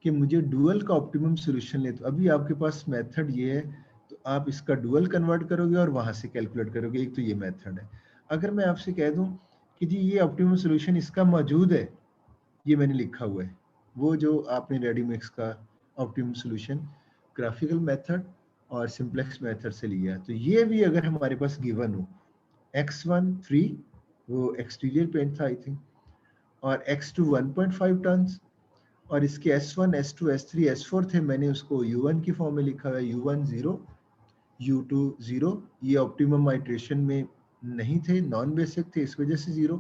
कि मुझे डुअल का ऑप्टिमम सॉल्यूशन ले, तो अभी आपके पास मेथड ये है, तो आप इसका डुअल कन्वर्ट करोगे और वहां से कैलकुलेट करोगे। एक तो ये मेथड है। अगर मैं आपसे कह दूं कि जी ये ऑप्टिमम सॉल्यूशन इसका मौजूद है, ये मैंने लिखा हुआ है, वो जो आपने रेडीमिक्स का ऑप्टिमम सॉल्यूशन ग्राफिकल मेथड और सिंपलेक्स मेथड से लिया, तो ये भी अगर हमारे पास गिवन हो x1 फ्री, वो एक्सटीरियर पेंट था आई थिंक, और x2 1.5 टन्स, और इसके S1, S2, S3, S4 थे, मैंने उसको U1 की फॉर्म में लिखा हुआ है, U1 0, U2 0, ये ऑप्टिमम आइट्रेशन में नहीं थे, नॉन बेसिक थे, इस वजह से 0,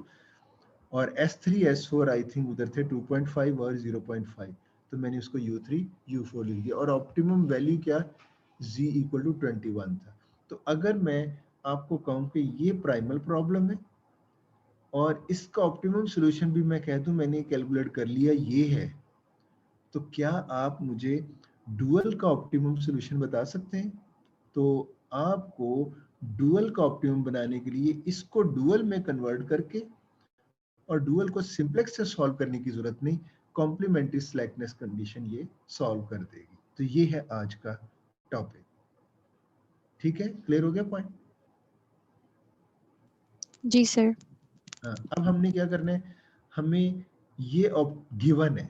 और S3, S4 आई थिंक उधर थे 2.5 और 0.5, तो मैंने उसको U3, U4 लिख दिया, और ऑप्टिमम वैल्यू क्या, Z इक्वल टू 21 था। तो अगर मैं आपको कहूँ कि ये प्राइमल प्रॉब्लम है और इसका ऑप्टिमम सोल्यूशन भी मैं कह दूं मैंने कैलकुलेट कर लिया ये है, तो क्या आप मुझे डुअल का ऑप्टिमम सॉल्यूशन बता सकते हैं? तो आपको डुअल का ऑप्टिमम बनाने के लिए इसको डुअल में कन्वर्ट करके और डुअल को सिंपलेक्स से सॉल्व करने की जरूरत नहीं, कॉम्प्लीमेंट्री स्लैकनेस कंडीशन ये सॉल्व कर देगी। तो ये है आज का टॉपिक। ठीक है, क्लियर हो गया पॉइंट? जी सर। हाँ, अब हमने क्या करना है, हमें ये गिवन है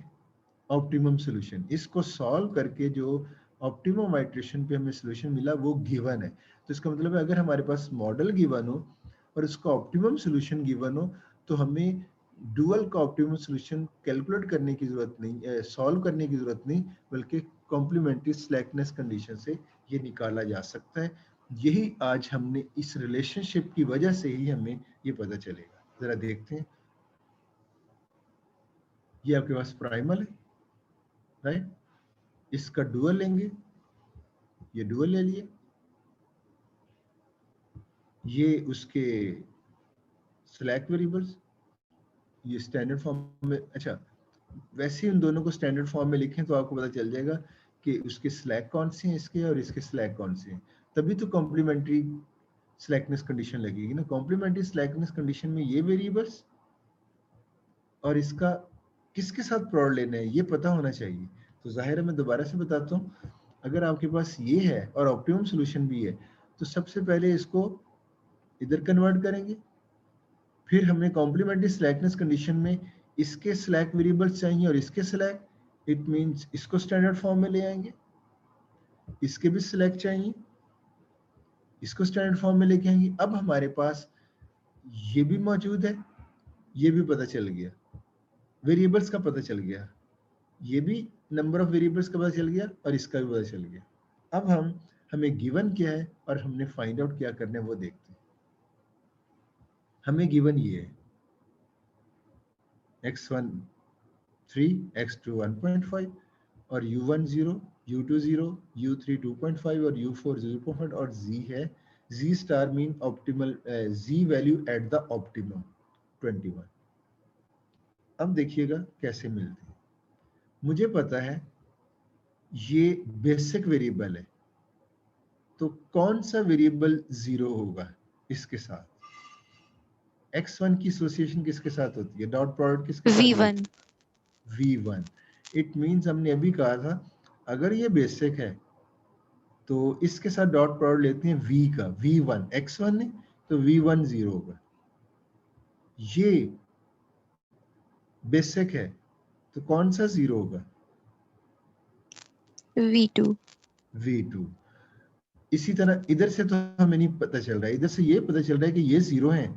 ऑप्टिमम सॉल्यूशन, इसको सॉल्व करके जो ऑप्टिमम आइट्रेशन पे हमें सॉल्यूशन मिला वो गिवन है। तो इसका मतलब है अगर हमारे पास मॉडल गिवन हो और उसका ऑप्टिमम सॉल्यूशन गिवन हो, तो हमें डुअल का ऑप्टिमम सॉल्यूशन कैलकुलेट करने की जरूरत नहीं, सॉल्व करने की जरूरत नहीं, बल्कि कॉम्प्लीमेंट्री स्लैकनेस कंडीशन से ये निकाला जा सकता है। यही आज हमने इस रिलेशनशिप की वजह से ही हमें ये पता चलेगा। जरा देखते हैं, ये आपके पास प्राइमल है, राइट, इसका डुअल लेंगे, ये डुअल ले लिए, ये उसके स्लैक वेरिएबल्स, ये स्टैंडर्ड फॉर्म में, अच्छा वैसे ही उन दोनों को स्टैंडर्ड फॉर्म में लिखें तो आपको पता चल जाएगा कि उसके स्लैक कौन से हैं इसके और इसके स्लैक कौन से हैं, तभी तो कॉम्प्लीमेंट्री स्लैकनेस कंडीशन लगेगी ना। कॉम्प्लीमेंट्री स्लैकनेस कंडीशन में ये वेरिएबल्स और इसका किसके साथ प्रोड लेना है ये पता होना चाहिए। तो जाहिर है मैं दोबारा से बताता हूँ, अगर आपके पास ये है और ऑप्टिमम सॉल्यूशन भी है, तो सबसे पहले इसको इधर कन्वर्ट करेंगे, फिर हमें कॉम्प्लीमेंट्री स्लैकनेस कंडीशन में इसके स्लैक वेरिएबल्स चाहिए और इसके स्लैक, इट मींस इसको स्टैंडर्ड फॉर्म में ले आएंगे, इसके भी स्लैक चाहिए, इसको स्टैंडर्ड फॉर्म में लेके आएंगे। अब हमारे पास ये भी मौजूद है, ये भी पता चल गया, वेरिएबल्स का पता चल गया, ये भी नंबर ऑफ वेरिएबल्स का पता चल गया और इसका भी पता चल गया। अब हमें गिवन क्या है और हमने फाइंड आउट क्या करना है वो देखते हैं। हमें गिवन ये है x1 3, x2 1.5 और u1 0, u2 0, u3 2.5 और u4 0.5 और z है, z star mean optimal z value eight the optimum 21। अब देखिएगा कैसे मिलते हैं। मुझे पता है ये बेसिक वेरिएबल है, तो कौन सा वेरिएबल 0 होगा इसके साथ? x1 की एसोसिएशन किसके साथ होती है, डॉट प्रोडक्ट किसके साथ V1। v1। इट मींस हमने अभी कहा था अगर ये बेसिक है तो इसके साथ डॉट प्रोडक्ट लेते हैं v का, v1 x1 है तो v1 0 होगा। ये बेसिक है तो कौन सा 0 होगा? V2। v2। इसी तरह इधर से तो हमें नहीं पता चल रहा है, इधर से ये पता चल रहा है कि ये 0 है,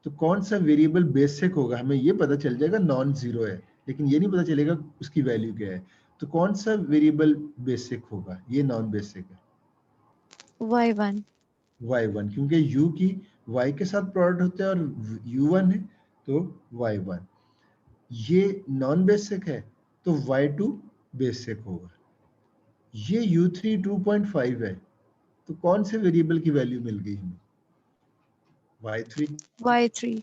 तो कौन सा वेरिएबल बेसिक होगा हमें ये पता चल जाएगा, नॉन 0 है, लेकिन ये नहीं पता चलेगा उसकी वैल्यू क्या है। तो कौन सा वेरिएबल बेसिक होगा, ये नॉन बेसिक है, Y1। y1, क्योंकि u की y के साथ प्रोडक्ट होता है और u1 है तो y1। ये नॉन बेसिक है तो y2 बेसिक होगा। ये u3 2.5 है, तो कौन से वेरिएबल की वैल्यू मिल गई हमें? y3। Y3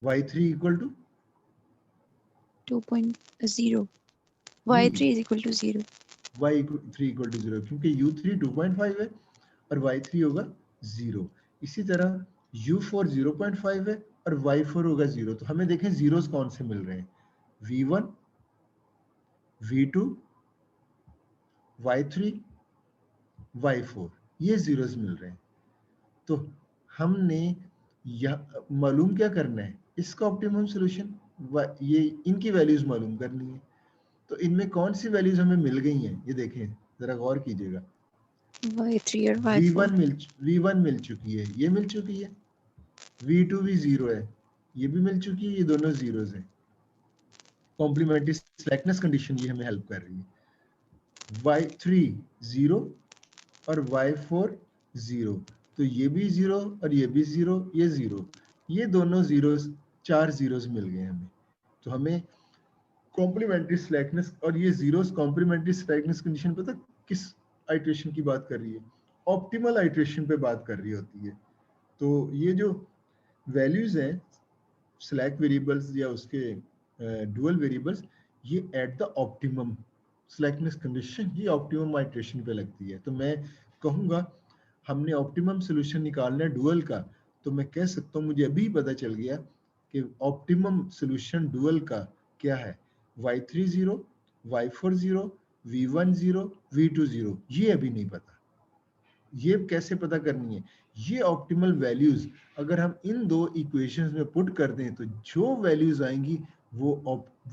y3 equal to 2.0। Y3 is equal to 0। y3 equal to 0, क्योंकि u3 2.5 है और y3 होगा 0। इसी तरह u4 0.5 है और y4 होगा 0। तो हमें देखें जीरोस कौन से मिल रहे हैं, v1, v2, y3, y4, ये जीरोस मिल रहे हैं। तो हमने मालूम क्या करना है, इसका ऑप्टिमम सॉल्यूशन, ये इनकी वैल्यूज मालूम करनी है। तो इनमें कौन सी वैल्यूज हमें मिल गई हैं ये देखें, जरा गौर कीजिएगा। Y3 और Y4। v1 मिल चुकी है, ये मिल चुकी है, v2 भी 0 है, ये भी मिल चुकी है, ये दोनों जीरोस हैं। कॉम्प्लीमेंट्री स्लैकनेस कंडीशन ये हमें हेल्प कर रही है। y3 0 और y4 0, तो ये भी 0 और ये भी 0, ये 0, ये दोनों जीरोस, 4 जीरोस मिल गए हमें। तो हमें कॉम्प्लीमेंट्री स्लैकनेस, और ये जीरोस कॉम्प्लीमेंट्री स्लैकनेस कंडीशन पता किस आइट्रेशन की बात कर रही है? ऑप्टिमल आइट्रेशन पे बात कर रही होती है। तो ये जो वैल्यूज हैं स्लैक वेरिएबल्स या उसके डुअल वेरिएबल्स, ये eight the optimum slackness condition, ये ऑप्टिमम आइट्रेशन पे लगती है। तो मैं कहूँगा हमने ऑप्टिमम सोल्यूशन निकालना है डुअल का, तो मैं कह सकता हूँ मुझे अभी पता चल गया कि ऑप्टिमम सोल्यूशन डुअल का क्या है, y3 0, y4 0, v1 0, v2 0। ये अभी नहीं पता, ये कैसे पता करनी है? ये ऑप्टिमल वैल्यूज अगर हम इन दो इक्वेशंस में पुट कर दें तो जो वैल्यूज आएंगी वो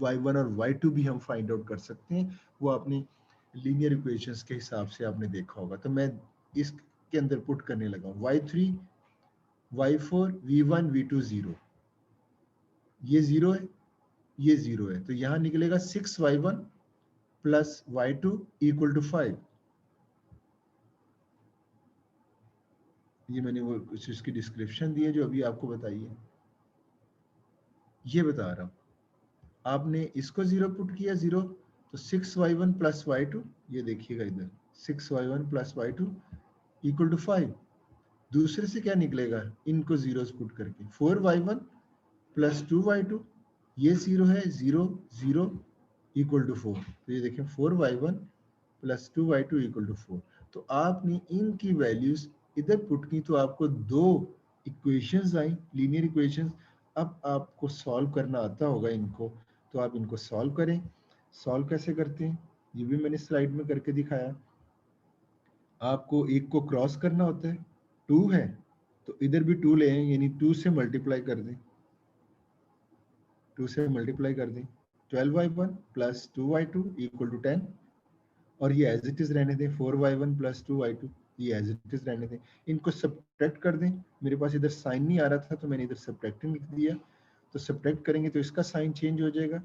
y1 और y2 भी हम फाइंड आउट कर सकते हैं। वो आपने लीनियर इक्वेशंस के हिसाब से आपने देखा होगा। तो मैं इसके अंदर पुट करने लगा हूं y3 y4 v1 v2 0, ये 0 है, ये 0 है, तो यहां निकलेगा 6y1 plus y2 equal to 5। ये मैंने वो कुछ इसकी डिस्क्रिप्शन दी है जो अभी आपको बताई है, ये बता रहा हूं। आपने इसको 0 पुट किया 0, तो 6y1 प्लस y2, ये देखिएगा इधर 6y1 plus y2 equal to 5। दूसरे से क्या निकलेगा इनको जीरोस पुट करके, 4y1 प्लस 2y2, ये 0 है, 0 0 इक्वल टू 4। तो ये देखें 4y1 plus 2y2 equal to 4। तो आपने इनकी वैल्यूज इधर पुट की तो आपको दो इक्वेशंस आई, लीनियर इक्वेशंस। अब आपको सॉल्व करना आता होगा इनको, तो आप इनको सॉल्व करें। सॉल्व कैसे करते हैं ये भी मैंने स्लाइड में करके दिखाया। आपको एक को क्रॉस करना होता है, 2 है तो इधर भी 2 ले आए, यानी 2 से मल्टीप्लाई कर दें, 2 से मल्टीप्लाई कर दें, 12y1 plus 2y2 equal to 10, और ये एज इट इज रहने दें, 4y1 प्लस 2y2, ये एज इट इज रहने दें। इनको सब्ट्रैक्ट कर दें, मेरे पास इधर साइन नहीं आ रहा था तो मैंने इधर सब्ट्रैक्टिंग लिख दिया, तो सब्ट्रैक्ट करेंगे तो इसका साइन चेंज हो जाएगा,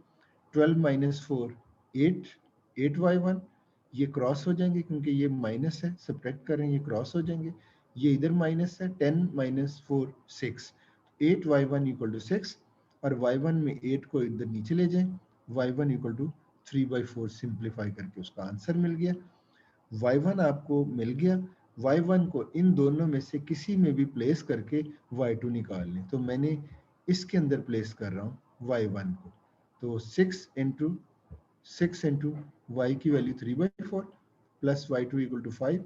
12 माइनस 4 8, 8y1, ये क्रॉस हो जाएंगे क्योंकि ये माइनस है, सब्ट्रैक्ट करें ये क्रॉस हो जाएंगे, ये इधर माइनस है, 10 माइनस 4 6, 8y1 इक्वल टू 6, और y1 में 8 को इधर नीचे ले जाएं, y1 इक्वल टू 3/4 सिंप्लीफाई करके उसका आंसर मिल गया। y1 आपको मिल गया, y1 को इन दोनों में से किसी में भी प्लेस करके y2 निकाल लें। तो मैंने इसके अंदर प्लेस कर रहा हूँ y1 को, तो 6 इंटू y की value 3/4 plus y2 equal to 5,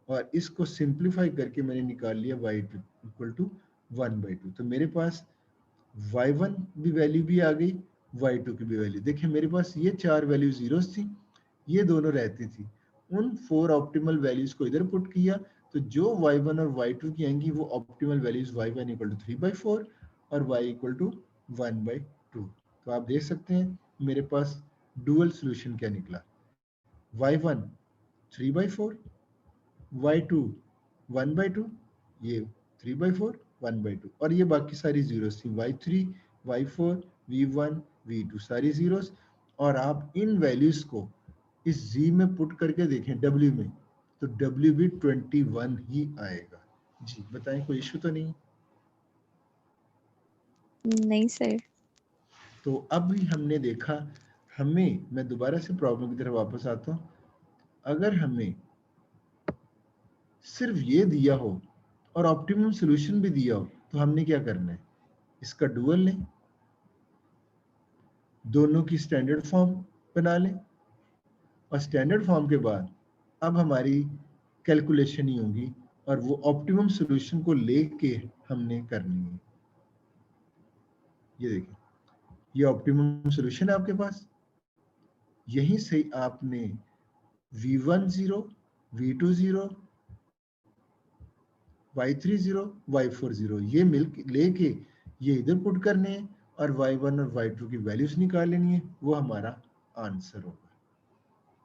और इसको सिंप्लीफाई करके मैंने निकाल लिया y2 इक्वल टू 1/2। तो मेरे पास y1 भी वैल्यू भी आ गई, y2 की भी वैल्यू। देखिए मेरे पास ये चार वैल्यू जीरोस थी, ये दोनों रहती थी, उन 4 ऑप्टिमल वैल्यूज को इधर पुट किया, तो जो y1 और y2 की आएंगी वो optimal values y1 equal to 3/4 और y इक्वल टू 1/2। तो आप देख सकते हैं मेरे पास डुअल सॉल्यूशन क्या निकला, y1 3/4, y2 1/2, ये 3/4 1/2, और ये बाकी सारी जीरोस थी, y3 y4 v1 v2 सारी जीरोस। और आप इन वैल्यूज को इस z में पुट करके देखें w में, तो w भी 21 ही आएगा। जी बताएं, कोई इशू तो नहीं? नहीं सर। तो अब भी हमने देखा, हमें, मैं दोबारा से प्रॉब्लम की तरफ वापस आता हूं, अगर हमें सिर्फ ये दिया हो और ऑप्टिमम सॉल्यूशन भी दिया हो तो हमने क्या करना है, इसका डुअल लें, दोनों की स्टैंडर्ड फॉर्म बना लें, और स्टैंडर्ड फॉर्म के बाद अब हमारी कैलकुलेशन ही होगी, और वो ऑप्टिमम सॉल्यूशन को लेके हमने करनी है। ये देखिए ये ऑप्टिमम सॉल्यूशन है आपके पास, यहीं से आपने v1 0, v2 0, y3 0, y4 0 ये मिल लेके ये इधर पुट करने हैं, और y1 और y2 की वैल्यूज निकाल लेनी है, वो हमारा आंसर होगा।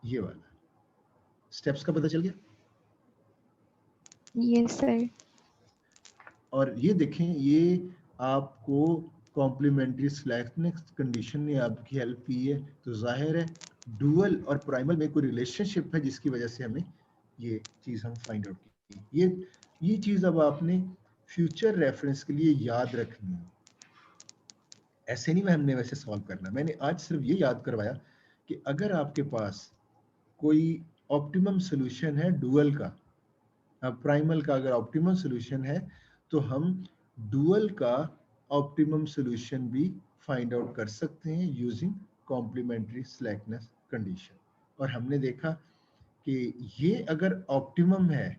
ये वाला स्टेप्स का पता चल गया? Yes sir. और ये देखें, ये आपको कॉम्प्लीमेंट्री स्लैकनेस कंडीशन ने आपकी हेल्प की है, तो जाहिर है डुअल और प्राइमल में कोई रिलेशनशिप है जिसकी वजह से हमें ये चीज़ हम फाइंड आउट की। ये चीज़ अब आपने फ्यूचर रेफरेंस के लिए याद रखनी है। ऐसे नहीं हमने वैसे सॉल्व करना, मैंने आज सिर्फ ये याद करवाया कि अगर आपके पास कोई ऑप्टिमम सॉल्यूशन है डुअल का, प्राइमल का अगर ऑप्टिमम सॉल्यूशन है तो हम डुअल का ऑप्टिमम सॉल्यूशन भी फाइंड आउट कर सकते हैं यूजिंग कॉम्प्लीमेंट्री स्लैकनेस कंडीशन। और हमने देखा कि ये अगर ऑप्टिमम है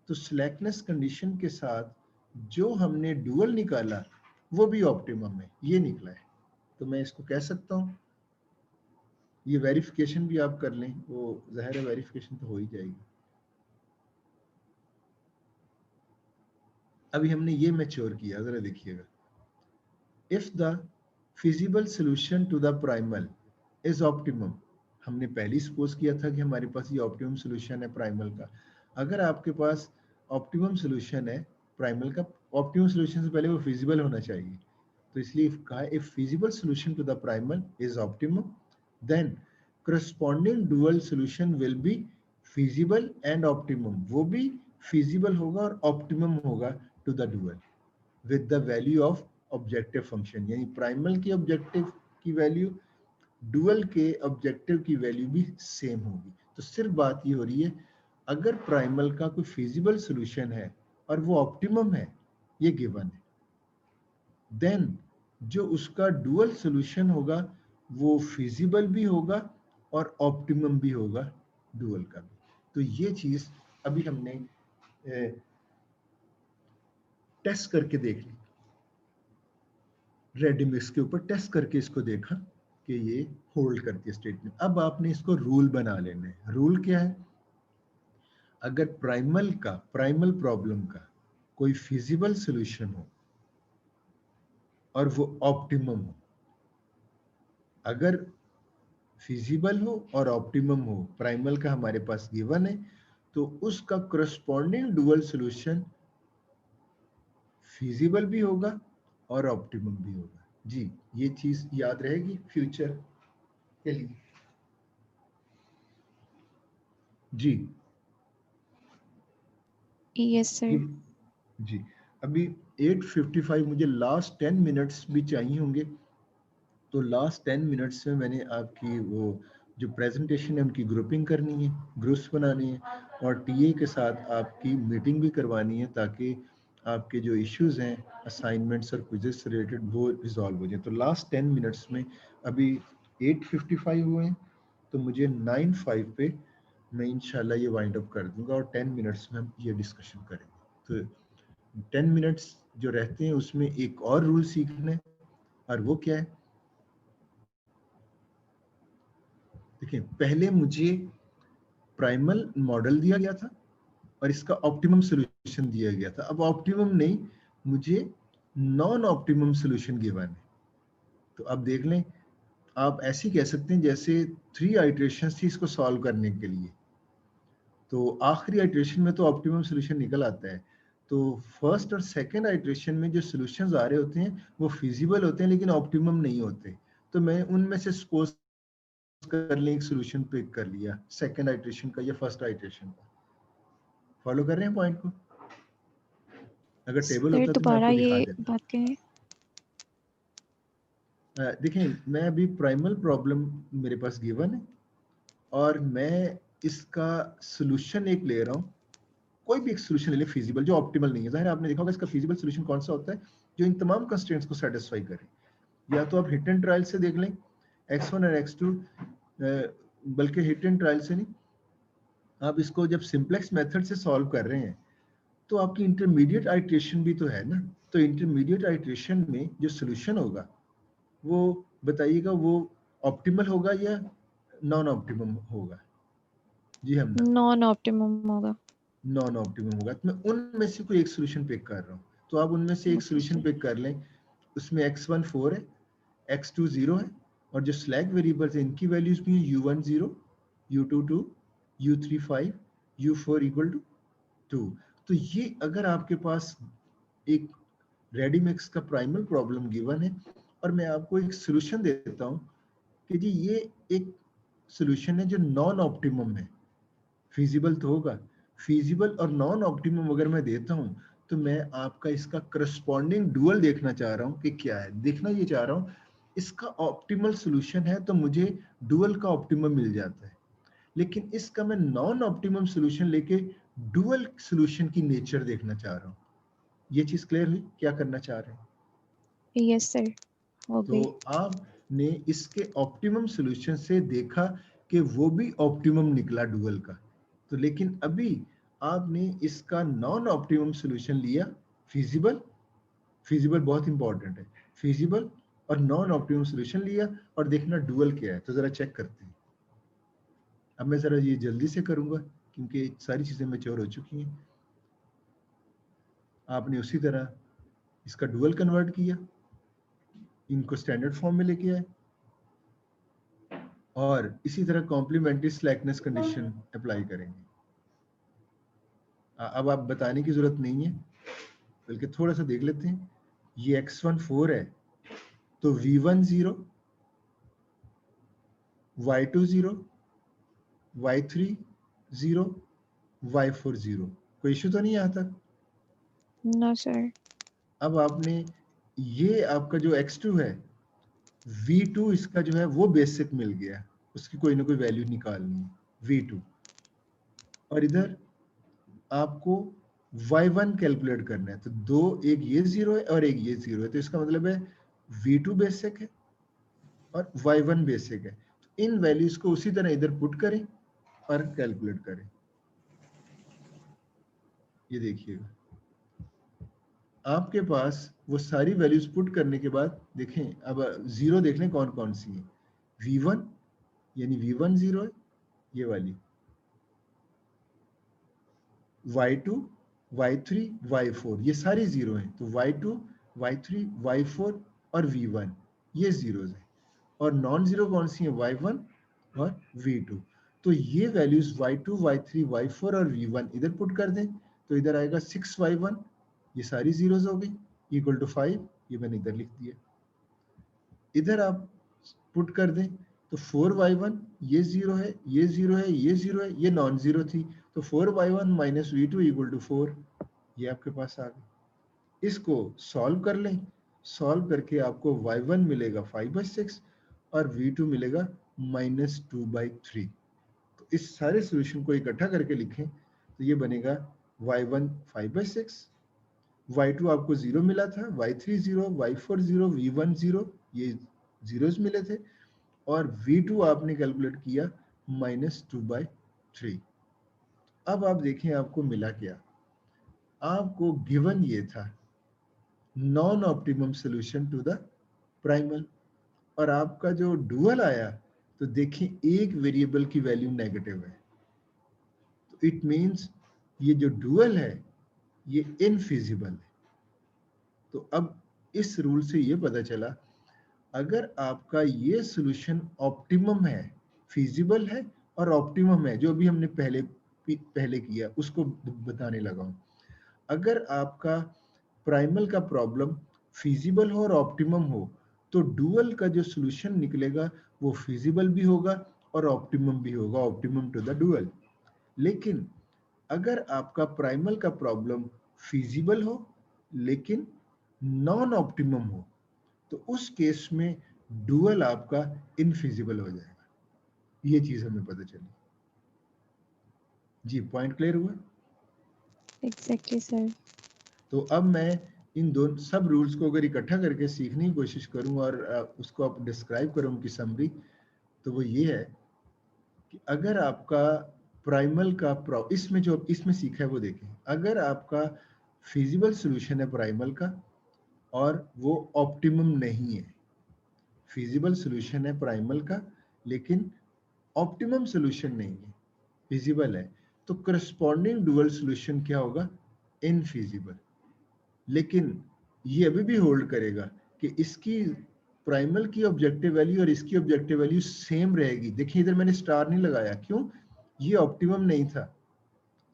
तो स्लैकनेस कंडीशन के साथ जो हमने डुअल निकाला वो भी ऑप्टिमम है, ये निकला है। तो मैं इसको कह सकता हूँ, ये वेरिफिकेशन भी आप कर लें, वो ज़ाहिर है वेरिफिकेशन तो हो ही जाएगी। अभी हमने ये मैच्योर किया, जरा देखिएगा, if the feasible solution to the primal is optimum, हमने पहले सपोज किया था कि हमारे पास ये ऑप्टिमम सॉल्यूशन है प्राइमल का। अगर आपके पास ऑप्टिमम सॉल्यूशन है प्राइमल का, ऑप्टिमम सॉल्यूशन से पहले वो फिजिबल होना चाहिए, तो इसलिए कहा if feasible solution to the primal is optimum then corresponding dual solution will be feasible and optimum, वो भी feasible होगा और optimum होगा to the dual with the value of objective function, यानी प्राइमल की ऑब्जेक्टिव की वैल्यू डुअल के objective की वैल्यू भी सेम होगी। तो सिर्फ बात ये हो रही है अगर प्राइमल का कोई फिजिबल सॉल्यूशन है और वो ऑप्टिमम है, ये गिवन है, देन जो उसका डुअल सॉल्यूशन होगा वो फिजिबल भी होगा और ऑप्टिमम भी होगा डुअल का भी। तो ये चीज अभी हमने टेस्ट करके देख ली, रेडिमिक्स के ऊपर टेस्ट करके इसको देखा कि ये होल्ड करती है स्टेटमेंट। अब आपने इसको रूल बना लेना है। रूल क्या है, अगर प्राइमल प्रॉब्लम का कोई फिजिबल सॉल्यूशन हो और वो ऑप्टिमम हो, अगर फिजिबल हो और ऑप्टिमम हो, प्राइमल का हमारे पास गिवन है, तो उसका करस्पॉन्डिंग डुअल सॉल्यूशन फिजिबल भी होगा और ऑप्टिमम भी होगा। जी, ये चीज याद रहेगी फ्यूचर के लिए। जी यस सर। जी, अभी 8:55, मुझे लास्ट 10 मिनट्स भी चाहिए होंगे, तो लास्ट 10 मिनट्स में मैंने आपकी वो जो प्रेजेंटेशन है उनकी ग्रुपिंग करनी है, ग्रुप्स बनानी है और टीए के साथ आपकी मीटिंग भी करवानी है, ताकि आपके जो इश्यूज हैं असाइनमेंट्स और क्विजेस से रिलेटेड वो रिजॉल्व हो जाए। तो लास्ट 10 मिनट्स में अभी 8:55 हुए हैं, तो मुझे 9:05 पे मैं इंशाल्लाह ये वाइंड अप कर दूंगा और 10 मिनट्स में हम ये डिस्कशन करेंगे। तो 10 मिनट्स जो रहते हैं उसमें एक और रूल सीखना है, और वो क्या है, देखिए पहले मुझे प्राइमल मॉडल दिया गया था और इसका ऑप्टिमम सॉल्यूशन दिया गया था। अब ऑप्टिमम नहीं, मुझे नॉन ऑप्टिमम सॉल्यूशन गिवन है। तो अब देख लें, आप ऐसे ही कह सकते हैं जैसे 3 आइटरेशंस थी इसको सॉल्व करने के लिए, तो आखिरी आइटरेशन में तो ऑप्टिमम सॉल्यूशन निकल आता है। तो फर्स्ट और सेकंड आइटरेशन में जो सॉल्यूशंस आ रहे होते हैं वो फिजिबल होते हैं लेकिन ऑप्टिमम नहीं होते। तो मैं उनमें से सपोज कर लें एक सॉल्यूशन पिक कर लिया सेकंड आइटरेशन का या फर्स्ट आइटरेशन का। फॉलो कर रहे हैं पॉइंट को? अगर टेबल सर होता तो मैं दोबारा आपको ये दिखा देता। बात करें। देखिए मैं अभी प्राइमल प्रॉब्लम मेरे पास गिवन है और मैं इसका सॉल्यूशन एक ले रहा हूँ, कोई भी एक सॉल्यूशन ले ले फिजिबल जो ऑप्टिमल नहीं है। जाहिर है आपने देखा होगा इसका फिजिबल सॉल्यूशन कौन सा होता है, जो इन तमाम कंस्ट्रेंट्स को सेटिस्फाई करे। या तो आप हिट एंड ट्रायल से देख लें x1 और x2, बल्कि हिट एंड ट्रायल से नहीं, आप इसको जब सिंपलेक्स मेथड से सॉल्व कर रहे हैं तो आपकी इंटरमीडिएट आइट्रेशन भी तो है ना। तो इंटरमीडिएट आइट्रेशन में जो सॉल्यूशन होगा वो बताइएगा वो ऑप्टिमल होगा या नॉन ऑप्टिमम होगा? जी हम नॉन ऑप्टिमम होगा। नॉन ऑप्टिमम होगा। तो मैं उनमें से कोई एक सॉल्यूशन पिक कर रहा हूँ, तो आप उनमें से एक सॉल्यूशन पिक कर लें। उसमें x1 4 है, x2 0 है और जो स्लैक वेरिएबल्स हैं इनकी वैल्यूज भी हैं u1 0, u2 2, u3 5, u4 equal to 2। तो ये अगर आपके पास एक रेडी मिक्स का प्राइमल प्रॉब्लम गिवन है और मैं आपको एक सोल्यूशन देता हूं कि जी ये एक सोल्यूशन है जो नॉन ऑप्टिमम है। फीजिबल तो होगा, फीजिबल और नॉन ऑप्टिमम अगर मैं देता हूं तो मैं आपका इसका करस्पॉन्डिंग डुअल देखना चाह रहा हूं कि क्या है। देखना ये चाह रहा हूं इसका ऑप्टिमल सोल्यूशन है तो मुझे डुअल का ऑप्टिमम मिल जाता है, लेकिन इसका मैं नॉन ऑप्टिमम सोल्यूशन लेके डुअल सोल्यूशन की नेचर देखना चाह रहा हूं। ये चीज क्लियर हुई क्या करना चाह रहे हैं? यस सर, हो तो गई। आपने इसके ऑप्टिमम सॉल्यूशन से देखा कि वो भी ऑप्टिमम निकला डुअल का, तो लेकिन अभी आपने इसका नॉन ऑप्टिमम सॉल्यूशन लिया फिजिबल। फिजिबल बहुत इंपॉर्टेंट है, फिजिबल और नॉन ऑप्टिमम सॉल्यूशन लिया और देखना डुअल क्या है। तो जरा चेक करते हैं। अब मैं जरा ये जल्दी से करूंगा क्योंकि सारी चीजें मैच्योर हो चुकी हैं। आपने उसी तरह इसका डुअल कन्वर्ट किया, इनको स्टैंडर्ड फॉर्म में लेके आए और इसी तरह कॉम्प्लीमेंट्री स्लैकनेस कंडीशन अप्लाई करेंगे। अब आप बताने की जरूरत नहीं है, बल्कि थोड़ा सा देख लेते हैं। ये x1 4 है तो v1 0, y2 0, y3 0, y4 0। कोई इशू तो नहीं है यहाँ तक? No sir. अब आपने ये आपका जो x2 है v2 इसका जो है वो बेसिक मिल गया, उसकी कोई ना कोई वैल्यू निकालनी है v2, और इधर आपको y1 कैलकुलेट करना है। तो दो, एक ये 0 है और एक ये 0 है, तो इसका मतलब है v2 बेसिक है और y1 बेसिक है। तो इन वैल्यूज को उसी तरह इधर पुट करें और कैलकुलेट करें। ये देखिएगा आपके पास वो सारी वैल्यूज पुट करने के बाद देखें, अब 0 देख लें कौन कौन सी है। v1 यानी v1 0 है ये वाली, y2, y3, y4 ये सारी 0 हैं। तो y2, y3, y4 और v1 ये जीरोज हैं, और नॉन जीरो कौन सी है? y1 और v2। तो ये वैल्यूज y2, y3, y4 और v1 इधर पुट कर दें तो इधर आएगा 6y1, ये सारी जीरोज हो गई, इक्वल टू 5, ये मैंने इधर लिख दिया। इधर आप पुट कर दें तो 4y1 ये 0 है, ये 0 है, ये 0 है, ये नॉन जीरो थी, तो 4y1 minus v2 equal to 4, ये आपके पास आ गया। इसको सॉल्व कर लें, सॉल्व करके आपको y1 मिलेगा 5/6 और v2 मिलेगा -2/3। तो इस सारे सॉल्यूशन को इकट्ठा करके लिखें तो ये बनेगा y1 5/6, y2 आपको 0 मिला था, y3 0, y4 0, v1 0, ये जीरोस मिले थे, और v2 आपने कैलकुलेट किया -2/3। अब आप देखें आपको मिला क्या। आपको गिवन ये था non optimum solution to the primal, और आपका जो डुअल आया तो देखें एक वेरिएबल की वैल्यू नेगेटिव है, तो इट मींस ये जो डुअल है ये इनफिजिबल है। तो अब इस रूल से ये पता चला अगर आपका ये सॉल्यूशन ऑप्टिमम है, फिजिबल है और ऑप्टिमम है, जो भी हमने पहले किया उसको बताने लगा हूं। अगर आपका प्राइमल का प्रॉब्लम फिजिबल हो और ऑप्टिमम हो तो डुअल का जो सॉल्यूशन निकलेगा वो फिजिबल भी होगा और ऑप्टिमम भी होगा, ऑप्टिमम टू द डुअल। लेकिन अगर आपका प्राइमल का प्रॉब्लम फिजिबल हो लेकिन नॉन ऑप्टिमम हो तो उस केस में डुअल आपका इनफिजिबल हो जाएगा। ये चीज हमें पता चली। जी पॉइंट क्लियर हुआ? Exactly sir. तो अब मैं इन दो सब रूल्स को अगर इकट्ठा करके सीखने की कोशिश करूं और उसको आप डिस्क्राइब करूं उनकी समरी, तो वो ये है कि अगर आपका प्राइमल का इसमें जो इसमें सीखा है वो देखें। अगर आपका फिजिबल सॉल्यूशन है प्राइमल का और वो ऑप्टिमम नहीं है, फिजिबल सॉल्यूशन है प्राइमल का लेकिन ऑप्टिमम सॉल्यूशन नहीं है, फिजिबल है, तो करस्पॉन्डिंग डुअल सॉल्यूशन क्या होगा? इनफिजिबल। लेकिन ये अभी भी होल्ड करेगा कि इसकी प्राइमल की ऑब्जेक्टिव वैल्यू और इसकी ऑब्जेक्टिव वैल्यू सेम रहेगी। देखिए इधर मैंने स्टार नहीं लगाया, क्यों? ये ऑप्टिमम नहीं था,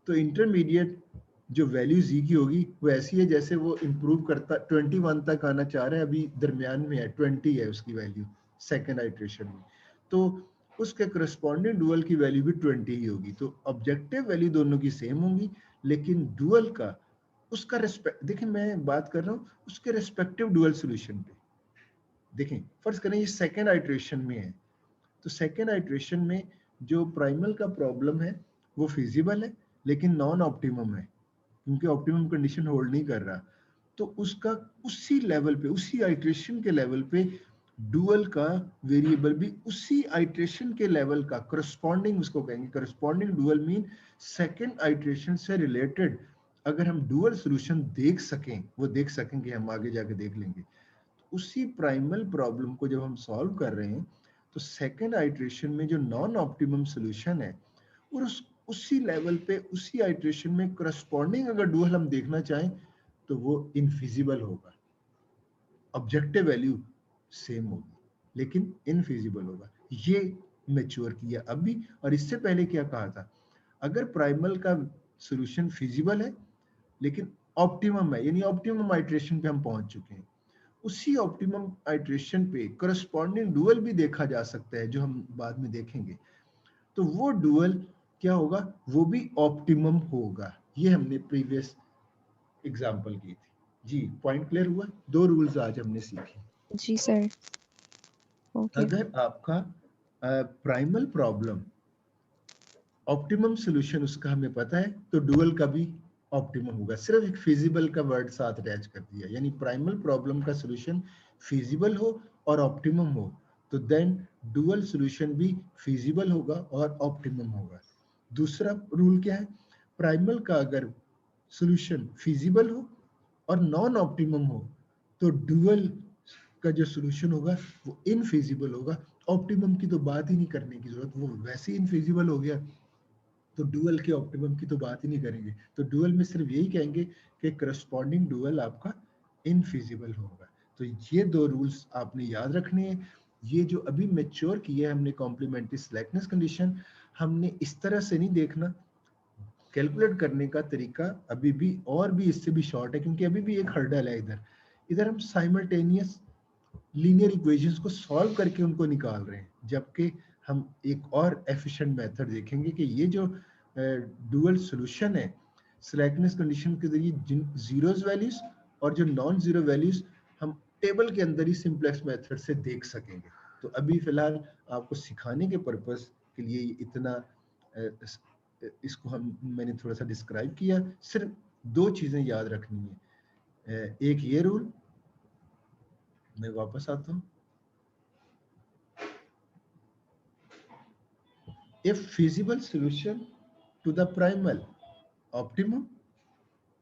तो इंटरमीडिएट जो वैल्यू जी की होगी वो ऐसी है जैसे वो इम्प्रूव करता 21 तक आना चाह रहा है, अभी दरमियान में है 20 है उसकी वैल्यू सेकेंड आइट्रेशन में, तो उसके करस्पॉन्डिंग डुअल की वैल्यू भी 20 ही होगी। तो ऑब्जेक्टिव वैल्यू दोनों की सेम होंगी, लेकिन डुअल का उसका रिस्पेक्ट, देखिए मैं बात कर रहा हूँ उसके रिस्पेक्टिव डुअल सोल्यूशन पे। देखें फर्ज करें ये सेकेंड आइट्रेशन में है, तो सेकेंड आइट्रेशन में जो प्राइमल का प्रॉब्लम है वो फिजिबल है लेकिन नॉन ऑप्टिमम है, क्योंकि ऑप्टिमम कंडीशन होल्ड नहीं कर रहा। तो उसका उसी लेवल पे, उसी आइट्रेशन के लेवल पे डुअल का वेरिएबल भी उसी आइट्रेशन के लेवल का करस्पॉन्डिंग, उसको कहेंगे corresponding dual mean second iteration से रिलेटेड अगर हम डुअल सॉल्यूशन देख सकें, वो देख सकेंगे, हम आगे जाके देख लेंगे। उसी प्राइमल प्रॉब्लम को जब हम सॉल्व कर रहे हैं तो सेकेंड आइट्रेशन में जो नॉन ऑप्टिमम सॉल्यूशन है और उसी लेवल पे उसी आइट्रेशन में करस्पॉन्डिंग अगर डुअल हम देखना चाहें तो वो इनफिजिबल होगा, ऑब्जेक्टिव वैल्यू सेम होगी लेकिन इनफिजिबल होगा। ये मैच्योर किया अभी। और इससे पहले क्या कहा था, अगर प्राइमल का सॉल्यूशन फिजिबल है लेकिन ऑप्टिमम है, यानी ऑप्टिमम आइट्रेशन पे हम पहुंच चुके हैं, उसी ऑप्टिमम आइट्रेशन पे करस्पॉन्डिंग डुअल भी देखा जा सकता है जो हम बाद में देखेंगे, तो वो डुअल क्या होगा, वो भी ऑप्टिमम होगा। ये हमने प्रीवियस एग्जांपल की थी। जी पॉइंट क्लियर हुआ? दो रूल्स आज हमने सीखे। जी सर। ओके। अगर आपका प्राइमल प्रॉब्लम ऑप्टिमम सॉल्यूशन उसका हमें पता है तो डुअल का भी ऑप्टिमम होगा, सिर्फ एक फिजिबल का वर्ड साथ अटैच कर दिया, यानी प्राइमल प्रॉब्लम का सॉल्यूशन फिजिबल हो और ऑप्टिमम हो तो देन डुअल सॉल्यूशन भी फिजिबल होगा और ऑप्टिमम होगा। दूसरा रूल क्या है, प्राइमल का अगर सॉल्यूशन फिजिबल हो और नॉन ऑप्टिमम हो तो डुअल का जो सॉल्यूशन होगा वो इनफिजिबल होगा। ऑप्टिमम की तो बात ही नहीं करने की जरूरत, वो वैसे ही इनफिजिबल हो गया, तो डुअल के ऑप्टिमम की तो बात ही नहीं करेंगे। तो डुअल में सिर्फ यही कहेंगे कि करस्पॉन्डिंग डुअल आपका इनफिजिबल होगा। तो ये दो रूल्स आपने याद रखने हैं। ये जो अभी मैच्योर किया है हमने कॉम्प्लीमेंट्री स्लैकनेस कंडीशन, हमने इस तरह से नहीं देखना, कैलकुलेट करने का तरीका अभी भी और भी इससे भी शॉर्ट है, क्योंकि अभी भी एक हर्डल है इधर। इधर हम साइमल्टेनियस लीनियर इक्वेशंस को सॉल्व करके उनको निकाल रहे हैं, जबकि हम एक और एफिशिएंट मेथड देखेंगे कि ये जो डुअल सॉल्यूशन है स्लैकनेस कंडीशन के जरिए जिन जीरोस वैल्यूज और जो नॉन जीरो वैल्यूज हम टेबल के अंदर ही सिंपलेक्स मेथड से देख सकेंगे। तो अभी फिलहाल आपको सिखाने के पर्पस के लिए इतना इसको मैंने थोड़ा सा डिस्क्राइब किया। सिर्फ दो चीजें याद रखनी है, एक ये रूल, मैं वापस आता हूँ, if feasible solution to the primal optimum,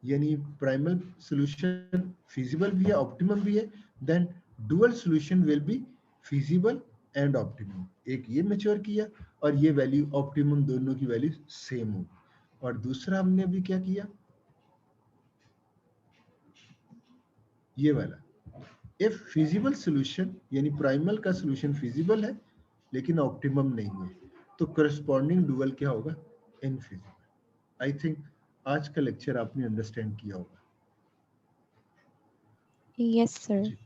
यानी प्राइमल सॉल्यूशन फिजिबल भी है ऑप्टिमम भी है, then dual solution will be feasible and optimum. एक ये मैच्योर किया और ये वैल्यू ऑप्टिमम दोनों की वैल्यू सेम होगी। और दूसरा हमने अभी क्या किया, ये वाला, इफ फिजिबल सॉल्यूशन यानी प्राइमल का सॉल्यूशन फिजिबल है लेकिन ऑप्टिमम नहीं है तो करस्पॉन्डिंग डुअल क्या होगा, इनफिजिबल। आई थिंक आज का लेक्चर आपने अंडरस्टैंड किया होगा। Yes sir. जी।